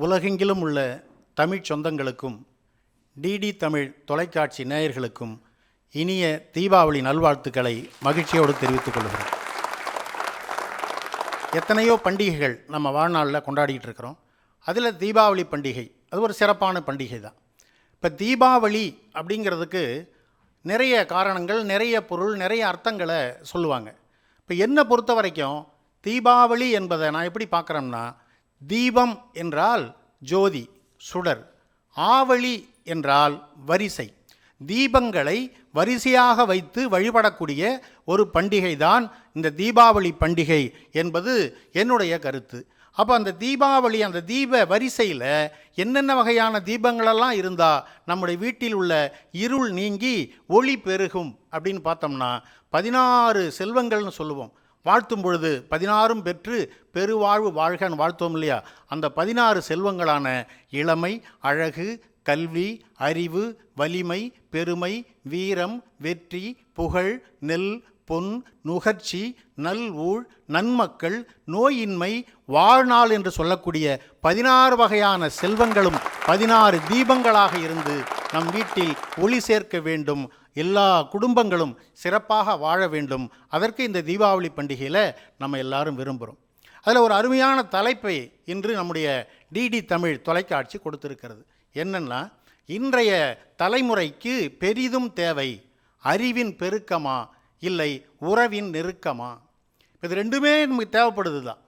உலகெங்கிலும் உள்ள தமிழ் சொந்தங்களுக்கும் டிடி தமிழ் தொலைக்காட்சி நேயர்களுக்கும் இனிய தீபாவளி நல்வாழ்த்துக்களை மகிழ்ச்சியோடு தெரிவித்துக் கொள்கிறேன். எத்தனையோ பண்டிகைகள் நம்ம வாழ்நாளில் கொண்டாடிக்கிட்டு இருக்கிறோம். அதில் தீபாவளி பண்டிகை அது ஒரு சிறப்பான பண்டிகை தான். இப்போ தீபாவளி அப்படிங்கிறதுக்கு நிறைய காரணங்கள், நிறைய பொருள், நிறைய அர்த்தங்களை சொல்லுவாங்க. இப்போ என்னை பொறுத்த வரைக்கும் தீபாவளி என்பதை நான் எப்படி பார்க்குறேன்னா, தீபம் என்றால் ஜோதி, சுடர். ஆவளி என்றால் வரிசை. தீபங்களை வரிசையாக வைத்து வழிபடக்கூடிய ஒரு பண்டிகை தான் இந்த தீபாவளி பண்டிகை என்பது என்னுடைய கருத்து. அப்போ அந்த தீபாவளி, அந்த தீப வரிசையில் என்னென்ன வகையான தீபங்களெல்லாம் இருந்தால் நம்முடைய வீட்டில் உள்ள இருள் நீங்கி ஒளி பெருகும் அப்படின்னு பார்த்தோம்னா 16 செல்வங்கள்னு சொல்லுவோம். வாழ்த்தும் பொழுது 16ம் பெற்று பெருவாழ்வு வாழ்கன்னு வாழ்த்துவோம் இல்லையா? அந்த 16 செல்வங்களான இளமை, அழகு, கல்வி, அறிவு, வலிமை, பெருமை, வீரம், வெற்றி, புகழ், நெல், பொன், நுகர்ச்சி, நல்ஊழ், நன்மக்கள், நோயின்மை, வாழ்நாள் என்று சொல்லக்கூடிய 16 வகையான செல்வங்களும் 16 தீபங்களாக இருந்து நம் வீட்டில் ஒளி சேர்க்க வேண்டும். எல்லா குடும்பங்களும் சிறப்பாக வாழ வேண்டும். அதற்கு இந்த தீபாவளி பண்டிகையில் நம்ம எல்லாரும் விரும்புகிறோம். அதில் ஒரு அருமையான தலைப்பை இன்று நம்முடைய டிடி தமிழ் தொலைக்காட்சி கொடுத்திருக்கிறது. என்னென்னா, இன்றைய தலைமுறைக்கு பெரிதும் தேவை அறிவின் பெருக்கமா இல்லை உறவின் நெருக்கமா? இது ரெண்டுமே நமக்கு தேவைப்படுது தான்.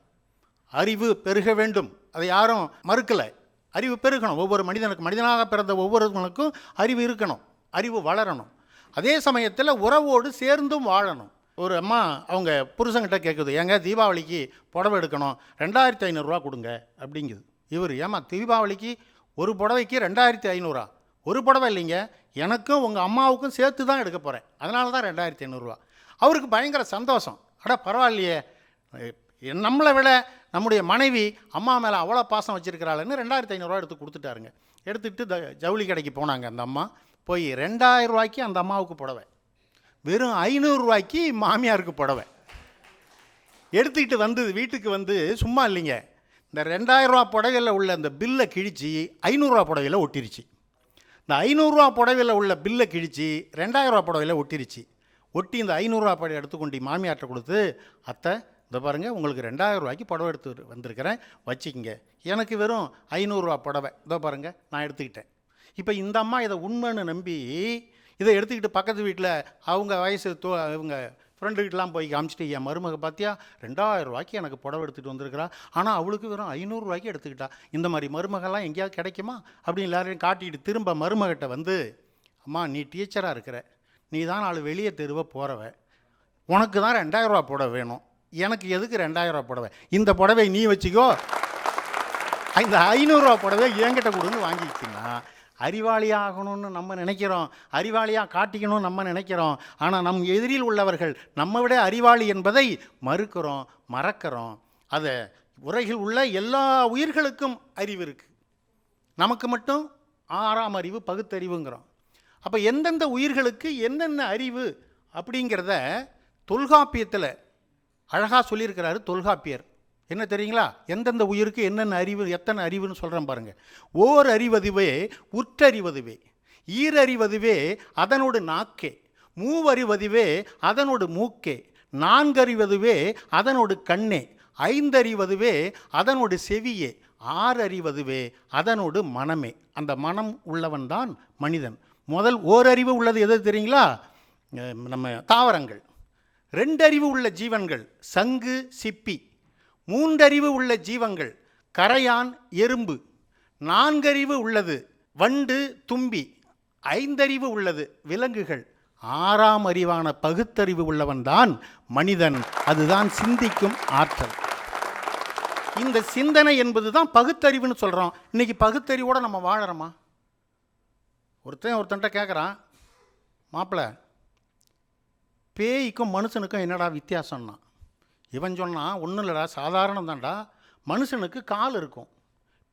அறிவு பெருக வேண்டும், அதை யாரும் மறுக்கலை. அறிவு பெருகணும். ஒவ்வொரு மனிதனாக பிறந்த ஒவ்வொருவனுக்கும் அறிவு இருக்கணும், அறிவு வளரணும். அதே சமயத்தில் உறவோடு சேர்ந்தும் வாழணும். ஒரு அம்மா அவங்க புருஷங்கிட்ட கேட்குது, ஏங்க தீபாவளிக்கு புடவை எடுக்கணும், 2500 கொடுங்க அப்படிங்குது. இவர், ஏமா தீபாவளிக்கு ஒரு புடவைக்கு 2500? ஒரு புடவை இல்லைங்க, எனக்கும் உங்கள் அம்மாவுக்கும் சேர்த்து தான் எடுக்க போகிறேன், அதனால தான் 2500. அவருக்கு பயங்கர சந்தோஷம். அட பரவாயில்லையே, நம்மளை விட நம்முடைய மனைவி அம்மா மேலே அவ்வளோ பாசம் வச்சுருக்கிறாள்னு 2500 எடுத்து கொடுத்துட்டாருங்க. எடுத்துக்கிட்டு ஜவுளி கடைக்கு போனாங்க. அந்த அம்மா போய் 2000 அந்த அம்மாவுக்கு புடவை, வெறும் 500 மாமியாருக்கு புடவை எடுத்துக்கிட்டு வந்து வீட்டுக்கு வந்து சும்மா இல்லைங்க, இந்த 2000 புடவையில் உள்ள அந்த பில்லை கிழிச்சு 500 புடவையில் ஒட்டிருச்சு. இந்த 500 புடவையில் உள்ள பில்லை கிழிச்சு 2000 புடவையில் ஒட்டிருச்சு. ஒட்டி இந்த 500 புடவை எடுத்துக்கொண்டு மாமியார்ட்ட கொடுத்து, அத்தை இந்த பாருங்கள், உங்களுக்கு 2000 புடவை எடுத்து வந்திருக்கிறேன், வச்சுக்கிங்க. எனக்கு வெறும் 500 புடவை, இதோ பாருங்கள் நான் எடுத்துக்கிட்டேன். இப்போ இந்த அம்மா இதை உண்மைன்னு நம்பி இதை எடுத்துக்கிட்டு பக்கத்து வீட்டில் அவங்க வயசு இவங்க ஃப்ரெண்டுக்கிட்டலாம் போய் காமிச்சிட்டு, என் மருமக பார்த்தியா 2000 எனக்கு புடவை எடுத்துகிட்டு வந்திருக்கிறா, ஆனால் அவளுக்கு வெறும் 500 எடுத்துக்கிட்டா. இந்த மாதிரி மருமகெல்லாம் எங்கேயாவது கிடைக்குமா அப்படின்னு எல்லாரையும் காட்டிக்கிட்டு திரும்ப மருமகிட்ட வந்து, அம்மா நீ டீச்சராக இருக்கிற, நீ தான் நாலு வெளியே தெருவை போகிறவ, உனக்கு தான் 2000 புடவை வேணும், எனக்கு எதுக்கு 2000 புடவை? இந்த புடவை நீ வச்சுக்கோ, இந்த 500 புடவை என்கிட்ட கொடுன்னு வாங்கிக்கிட்டீங்கன்னா அறிவாளியாகணும்னு நம்ம நினைக்கிறோம், அறிவாளியாக காட்டிக்கணும்னு நம்ம நினைக்கிறோம். ஆனால் நம் எதிரில் உள்ளவர்கள் நம்ம விட அறிவாளி என்பதை மறுக்கிறோம், மறக்கிறோம். அதை உலகில் உள்ள எல்லா உயிர்களுக்கும் அறிவு இருக்குது, நமக்கு மட்டும் 6ஆம் அறிவு பகுத்தறிவுங்கிறோம். அப்போ எந்தெந்த உயிர்களுக்கு என்னென்ன அறிவு அப்படிங்கிறத தொல்காப்பியத்தில் அழகாக சொல்லியிருக்கிறாரு தொல்காப்பியர். என்ன தெரியுங்களா? எந்தெந்த உயிருக்கு என்னென்ன அறிவு, எத்தனை அறிவுன்னு சொல்கிறேன் பாருங்கள். ஓர் அறிவதுவே உற்றறிவதுவே, ஈரறிவதுவே அதனோடு நாக்கே, மூவறிவதுவே அதனோடு மூக்கே, 4 அறிவதுவே அதனோடு கண்ணே, 5 அறிவதுவே அதனோடு செவியே, 6 அறிவதுவே அதனோடு மனமே. அந்த மனம் உள்ளவன் தான் மனிதன். முதல் ஓரறிவு உள்ளது எது தெரியுங்களா? நம்ம தாவரங்கள். 2 அறிவு உள்ள ஜீவன்கள் சங்கு, சிப்பி. 3 அறிவு உள்ள ஜீவங்கள் கரையான், எறும்பு. 4 அறிவு உள்ளது வண்டு, தும்பி. 5 அறிவு உள்ளது விலங்குகள். 6ஆம் அறிவான பகுத்தறிவு உள்ளவன் தான் மனிதன். அதுதான் சிந்திக்கும் ஆற்றல். இந்த சிந்தனை என்பது தான் பகுத்தறிவுன்னு சொல்கிறோம். இன்றைக்கி பகுத்தறிவோடு நம்ம வாழறோமா? ஒருத்தன்ட்ட கேட்குறான், மாப்பிள்ளை பேய்க்கும் மனுஷனுக்கும் என்னடா வித்தியாசம்னா, இவன் சொன்னான், ஒன்றும் இல்லைடா, சாதாரணம் தான்டா, மனுஷனுக்கு கால் இருக்கும்,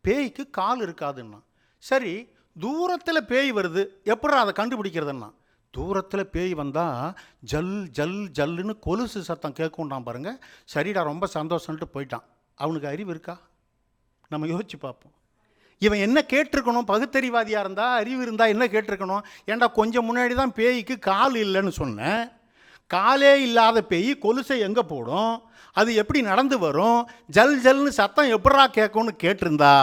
பேய்க்கு கால் இருக்காதுன்னா. சரி, தூரத்தில் பேய் வருது, எப்படா அதை கண்டுபிடிக்கிறதுன்னா, தூரத்தில் பேய் வந்தால் ஜல் ஜல் ஜல்லுன்னு கொலுசு சத்தம் கேட்கும்டான் பாருங்கள். சரிடா ரொம்ப சந்தோஷம்ட்டு போயிட்டான். அவனுக்கு அறிவு இருக்கா? நம்ம யோசித்து பார்ப்போம். இவன் என்ன கேட்டிருக்கணும்? பகுத்தறிவாதியாக இருந்தால், அறிவு இருந்தால் என்ன கேட்டிருக்கணும்? ஏன்டா கொஞ்சம் முன்னாடி தான் பேய்க்கு கால் இல்லைன்னு சொன்னேன். காலே இல்லாத பேய் கொலுசை எங்கே போடும்? அது எப்படி நடந்து வரும்? ஜல் ஜல்னு சத்தம் எப்படா கேட்கும்னு கேட்டிருந்தா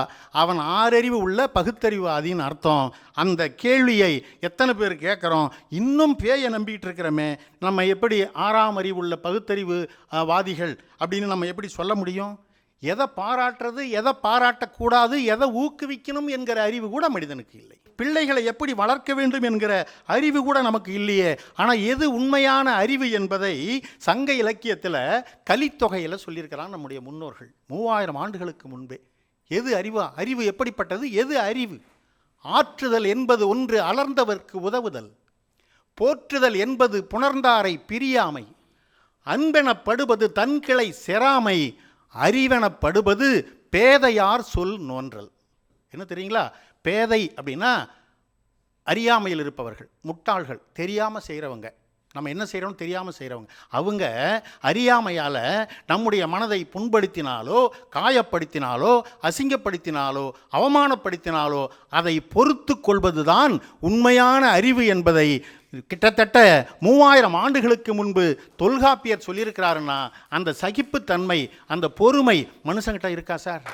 அவன் ஆறறிவு உள்ள பகுத்தறிவாதின்னு அர்த்தம். அந்த கேள்வியை எத்தனை பேர் கேட்குறோம்? இன்னும் பேயை நம்பிக்கிட்டு இருக்கிறோமே, நம்ம எப்படி ஆறாம் அறிவு உள்ள பகுத்தறிவு வாதிகள் அப்படின்னு நம்ம எப்படி சொல்ல முடியும்? எதை பாராட்டுறது, எதை பாராட்டக்கூடாது, எதை ஊக்குவிக்கணும் என்கிற அறிவு கூட மனிதனுக்கு இல்லை. பிள்ளைகளை எப்படி வளர்க்க வேண்டும் என்கிற அறிவு கூட நமக்கு இல்லையே. ஆனால் எது உண்மையான அறிவு என்பதை சங்க இலக்கியத்தில் கலித்தொகையில் சொல்லியிருக்கிறான் நம்முடைய முன்னோர்கள் 3000 ஆண்டுகளுக்கு முன்பே. எது அறிவா? அறிவு எப்படிப்பட்டது? எது அறிவு? ஆற்றுதல் என்பது ஒன்று அலர்ந்தவர்க்கு உதவுதல், போற்றுதல் என்பது புணர்ந்தாரை பிரியாமை, அன்பெனப்படுவது தன்கிளை செராமை, அறிவெனப்படுவது பேதையார் சொல் நோன்றல். என்ன தெரியுங்களா? பேதை அப்படின்னா அறியாமையில் இருப்பவர்கள், முட்டாள்கள், தெரியாமல் செய்கிறவங்க. நம்ம என்ன செய்கிறோம் தெரியாமல் செய்கிறவங்க. அவங்க அறியாமையால் நம்முடைய மனதை புண்படுத்தினாலோ, காயப்படுத்தினாலோ, அசிங்கப்படுத்தினாலோ, அவமானப்படுத்தினாலோ அதை பொறுத்து கொள்வது தான் உண்மையான அறிவு என்பதை கிட்டத்தட்ட 3000 ஆண்டுகளுக்கு முன்பு தொல்காப்பியர் சொல்லியிருக்கிறாருன்னா, அந்த சகிப்புத்தன்மை, அந்த பொறுமை மனுஷங்கிட்ட இருக்கா சார்?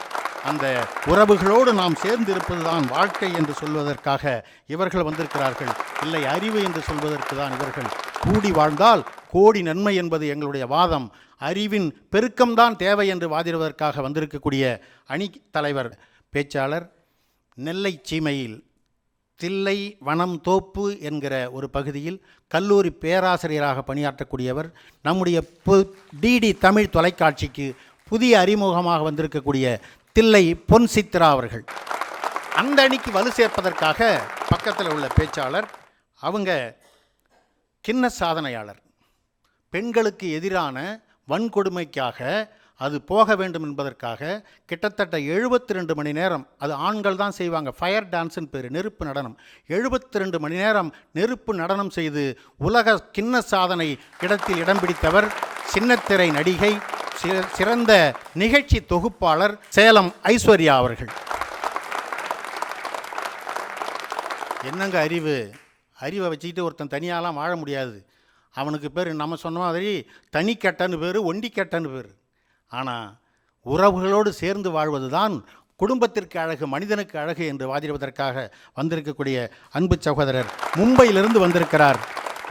அந்த உறவுகளோடு நாம் சேர்ந்து இருப்பது தான் வாழ்க்கை என்று சொல்வதற்காக இவர்கள் வந்திருக்கிறார்கள். இல்லை, அறிவு என்று சொல்வதற்கு தான் இவர்கள். கூடி வாழ்ந்தால் கோடி நன்மை என்பது எங்களுடைய வாதம். அறிவின் பெருக்கம்தான் தேவை என்று வாதிடுவதற்காக வந்திருக்கக்கூடிய அணி தலைவர் பேச்சாளர், நெல்லை சீமையில் தில்லை வனம் தோப்பு என்கிற ஒரு பகுதியில் கல்லூரி பேராசிரியராக பணியாற்றக்கூடியவர், நம்முடைய டிடி தமிழ் தொலைக்காட்சிக்கு புதிய அறிமுகமாக வந்திருக்கக்கூடிய தில்லை பொன் சித்ரா அவர்கள். அந்த அணிக்கு வலு சேர்ப்பதற்காக பக்கத்தில் உள்ள பேச்சாளர், அவங்க கின்ன சாதனையாளர். பெண்களுக்கு எதிரான வன்கொடுமைக்காக அது போக வேண்டும் என்பதற்காக கிட்டத்தட்ட 72 மணி நேரம், அது ஆண்கள் தான் செய்வாங்க, ஃபயர் டான்ஸுன்னு பேர், நெருப்பு நடனம், 72 மணி நேரம் நெருப்பு நடனம் செய்து உலக கின்ன சாதனை இடத்தில் இடம் பிடித்தவர் சின்னத்திரை நடிகை, சிறந்த நிகழ்ச்சி தொகுப்பாளர் சேலம் ஐஸ்வர்யா அவர்கள். என்னங்க அறிவு? அறிவை வச்சுக்கிட்டு ஒருத்தன் தனியாலாம் வாழ முடியாது. அவனுக்கு பேர் நம்ம சொன்ன மாதிரி தனிக்கட்டன்னு பேர், ஒண்டிக்கட்டன்னு பேர். ஆனால் உறவுகளோடு சேர்ந்து வாழ்வது தான் குடும்பத்திற்கு அழகு, மனிதனுக்கு அழகு என்று வாதிடுவதற்காக வந்திருக்கக்கூடிய அன்பு சகோதரர் மும்பையிலிருந்து வந்திருக்கிறார்.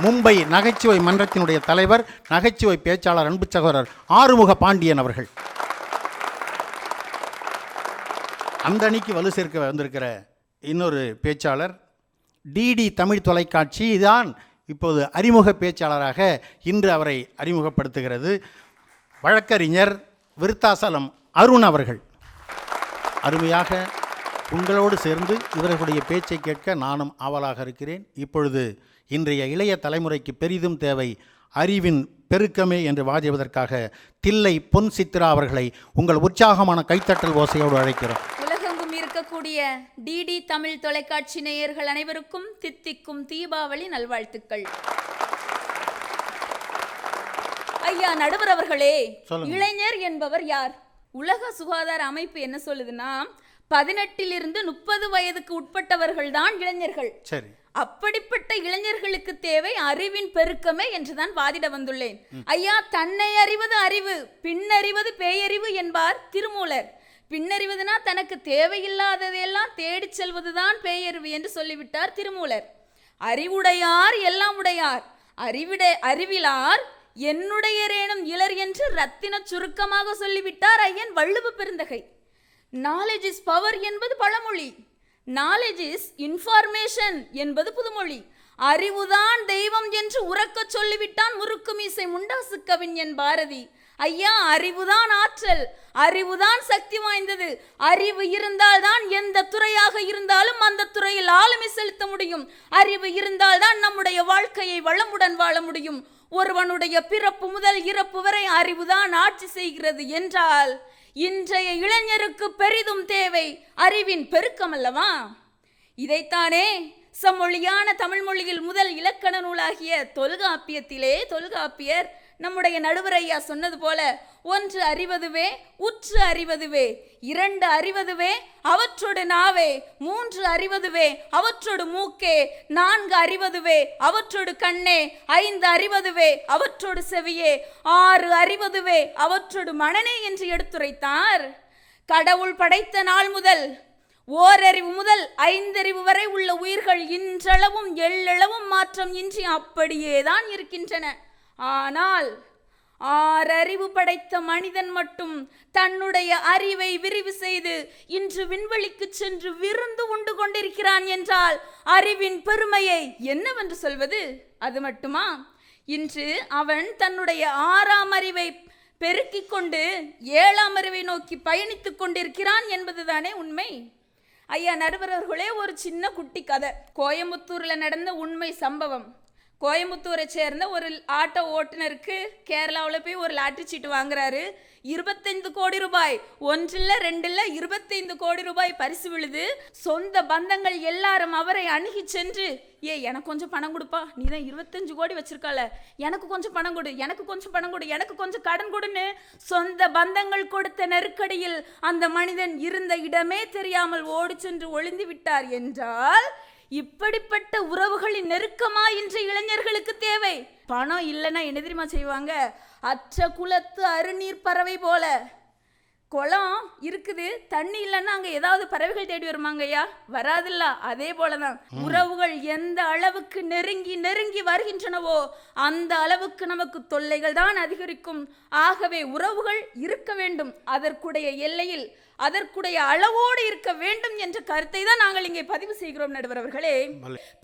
மும்பை நகைச்சுவை மன்றத்தினுடைய தலைவர், நகைச்சுவை பேச்சாளர் அன்பு சகோதரர் ஆறுமுக பாண்டியன் அவர்கள். அந்த அணிக்கு வலு சேர்க்க வந்திருக்கிற இன்னொரு பேச்சாளர், டிடி தமிழ் தொலைக்காட்சி தான் இப்போது அறிமுக பேச்சாளராக இன்று அவரை அறிமுகப்படுத்துகிறது, வழக்கறிஞர் விருத்தாசலம் அருண் அவர்கள். அருமையாக உங்களோடு சேர்ந்து இவர்களுடைய பேச்சை கேட்க நானும் ஆவலாக இருக்கிறேன். இப்பொழுது இன்றைய இளைய தலைமுறைக்கு பெரிதும் தேவை அறிவின் பெருக்கமே என்று வாதிடுவதற்காக தில்லை பொன் சித்ரா அவர்களை உங்கள் உற்சாகமான கைத்தட்டல் ஓசையோடு அழைக்கிறோம். உலகெங்கும் இருக்கக்கூடிய டிடி தமிழ் தொலைக்காட்சி நேயர்கள் அனைவருக்கும் தித்திக்கும் தீபாவளி நல்வாழ்த்துக்கள். ஐயா நடுவர் அவர்களே, இளைஞர் என்பவர் யார்? உலக சுகாதார அமைப்பு என்ன சொல்லுதுன்னா, 18 to 30 வயதுக்கு உட்பட்டவர்கள் தான் இளைஞர்கள். சரி, அப்படிப்பட்ட இளைஞர்களுக்கு தேவை அறிவின் பெருக்கமே என்றுதான் வாதிட வந்துள்ளேன். ஐயா, தன்னை அறிவது அறிவு, பின்னறிவது பேயறிவு என்பார் திருமூலர். பின்னறிவதுனா தனக்கு தேவையில்லாததையெல்லாம் தேடி செல்வதுதான் பேயறிவு என்று சொல்லிவிட்டார் திருமூலர். அறிவுடையார் எல்லாம் உடையார், அறிவிலார் என்னுடையரேனும் இலர் என்று ரத்தின சுருக்கமாக சொல்லிவிட்டார் ஐயன் வள்ளுவ பெருந்தகை. நாலேஜ் இஸ் பவர் என்பது பழமொழி, நாலேஜ் இஸ் இன்ஃபார்மேஷன் என்பது புதுமொழி. அறிவுதான் தெய்வம் என்று உறக்க சொல்லிவிட்டான் முறுக்கு மீசை முண்டாசு கவிஞன் பாரதி. ஐயா, அறிவுதான் ஆற்றல், அறிவுதான் சக்தி வாய்ந்தது. அறிவு இருந்தால்தான் எந்த துறையாக இருந்தாலும் அந்த துறையில் ஆளுமை செலுத்த முடியும். அறிவு இருந்தால்தான் நம்முடைய வாழ்க்கையை வளமுடன் வாழ முடியும். ஒருவனுடைய பிறப்பு முதல் இறப்பு வரை அறிவுதான் ஆட்சி செய்கிறது என்றால் இன்றைய இளைஞருக்கு பெரிதும் தேவை அறிவின் பெருக்கம் அல்லவா? இதைத்தானே செம்மொழியான தமிழ் மொழியில் முதல் இலக்கண நூலாகிய தொல்காப்பியத்திலே தொல்காப்பியர் நம்முடைய நடுவர் ஐயா சொன்னது போல, ஒன்று அறிவதுவே உற்று அறிவதுவே, இரண்டு அறிவதுவே அவற்றோடு நாவே, மூன்று அறிவதுவே அவற்றோடு மூக்கே, நான்கு அறிவதுவே அவற்றோடு கண்ணே, ஐந்து அறிவதுவே அவற்றோடு செவியே, ஆறு அறிவதுவே அவற்றோடு மனனே என்று எடுத்துரைத்தார். கடவுள் படைத்த நாள் முதல் ஓரறிவு முதல் ஐந்தறிவு வரை உள்ள உயிர்கள் இன்றளவும் எள்ளளவும் மாற்றம் இன்றி அப்படியேதான் இருக்கின்றன. ஆனால் ஆறறிவு படைத்த மனிதன் மட்டும் தன்னுடைய அறிவை விரிவு செய்து இன்று விண்வெளிக்கு சென்று விருந்து உண்டு கொண்டிருக்கிறான் என்றால் அறிவின் பெருமையை என்னவென்று சொல்வது? அது மட்டுமா? இன்று அவன் தன்னுடைய 6ஆம் அறிவை பெருக்கிக் கொண்டு 7ஆம் அறிவை நோக்கி பயணித்துக் கொண்டிருக்கிறான் என்பதுதானே உண்மை. ஐயா நடுவர் அவர்களே, ஒரு சின்ன குட்டி கதை. கோயம்புத்தூரில் நடந்த உண்மை சம்பவம். கோயம்புத்தூரை சேர்ந்த ஒரு ஆட்டோ ஓட்டுநருக்கு கேரளாவில் போய் ஒரு லாட்டரி சீட்டு வாங்குறாரு. 25 கோடி ரூபாய், ஒன்றில் ரெண்டில் 25 கோடி ரூபாய் பரிசு விழுது. சொந்த பந்தங்கள் எல்லாரும் அவரை அணுகி சென்று, எனக்கு கொஞ்சம் பணம் கொடுப்பா, நீ தான் 25 கோடி வச்சிருக்கால, எனக்கு கொஞ்சம் பணம் கொடு, எனக்கு கொஞ்சம் பணம் கொடு, எனக்கு கொஞ்சம் கடன் கொடுன்னு சொந்த பந்தங்கள் கொடுத்த நெருக்கடியில் அந்த மனிதன் இருந்த இடமே தெரியாமல் ஓடி சென்று ஒளிந்து விட்டார் என்றால், இப்படிப்பட்ட உறவுகளின் நெருக்கமா இன்று இளைஞர்களுக்கு தேவை. பணம் இல்லைன்னா என்ன தெரியுமா செய்வாங்க? அற்ற குலத்து அருநீர் பறவை போல. குளம் இருக்குது, தண்ணி இல்லைன்னா அங்கே ஏதாவது பறவைகள் தேடி வருமாங்க ஐயா? வராதில்ல. அதே போலதான் உறவுகள் எந்த அளவுக்கு நெருங்கி நெருங்கி வருகின்றனவோ அந்த அளவுக்கு நமக்கு தொல்லைகள் தான் அதிகரிக்கும். ஆகவே உறவுகள் இருக்க வேண்டும், அதற்குடைய எல்லையில் அதற்குடைய அளவோடு இருக்க வேண்டும் என்ற கருத்தை தான் நாங்கள் இங்கே பதிவு செய்கிறோம். நடுவர் அவர்களே,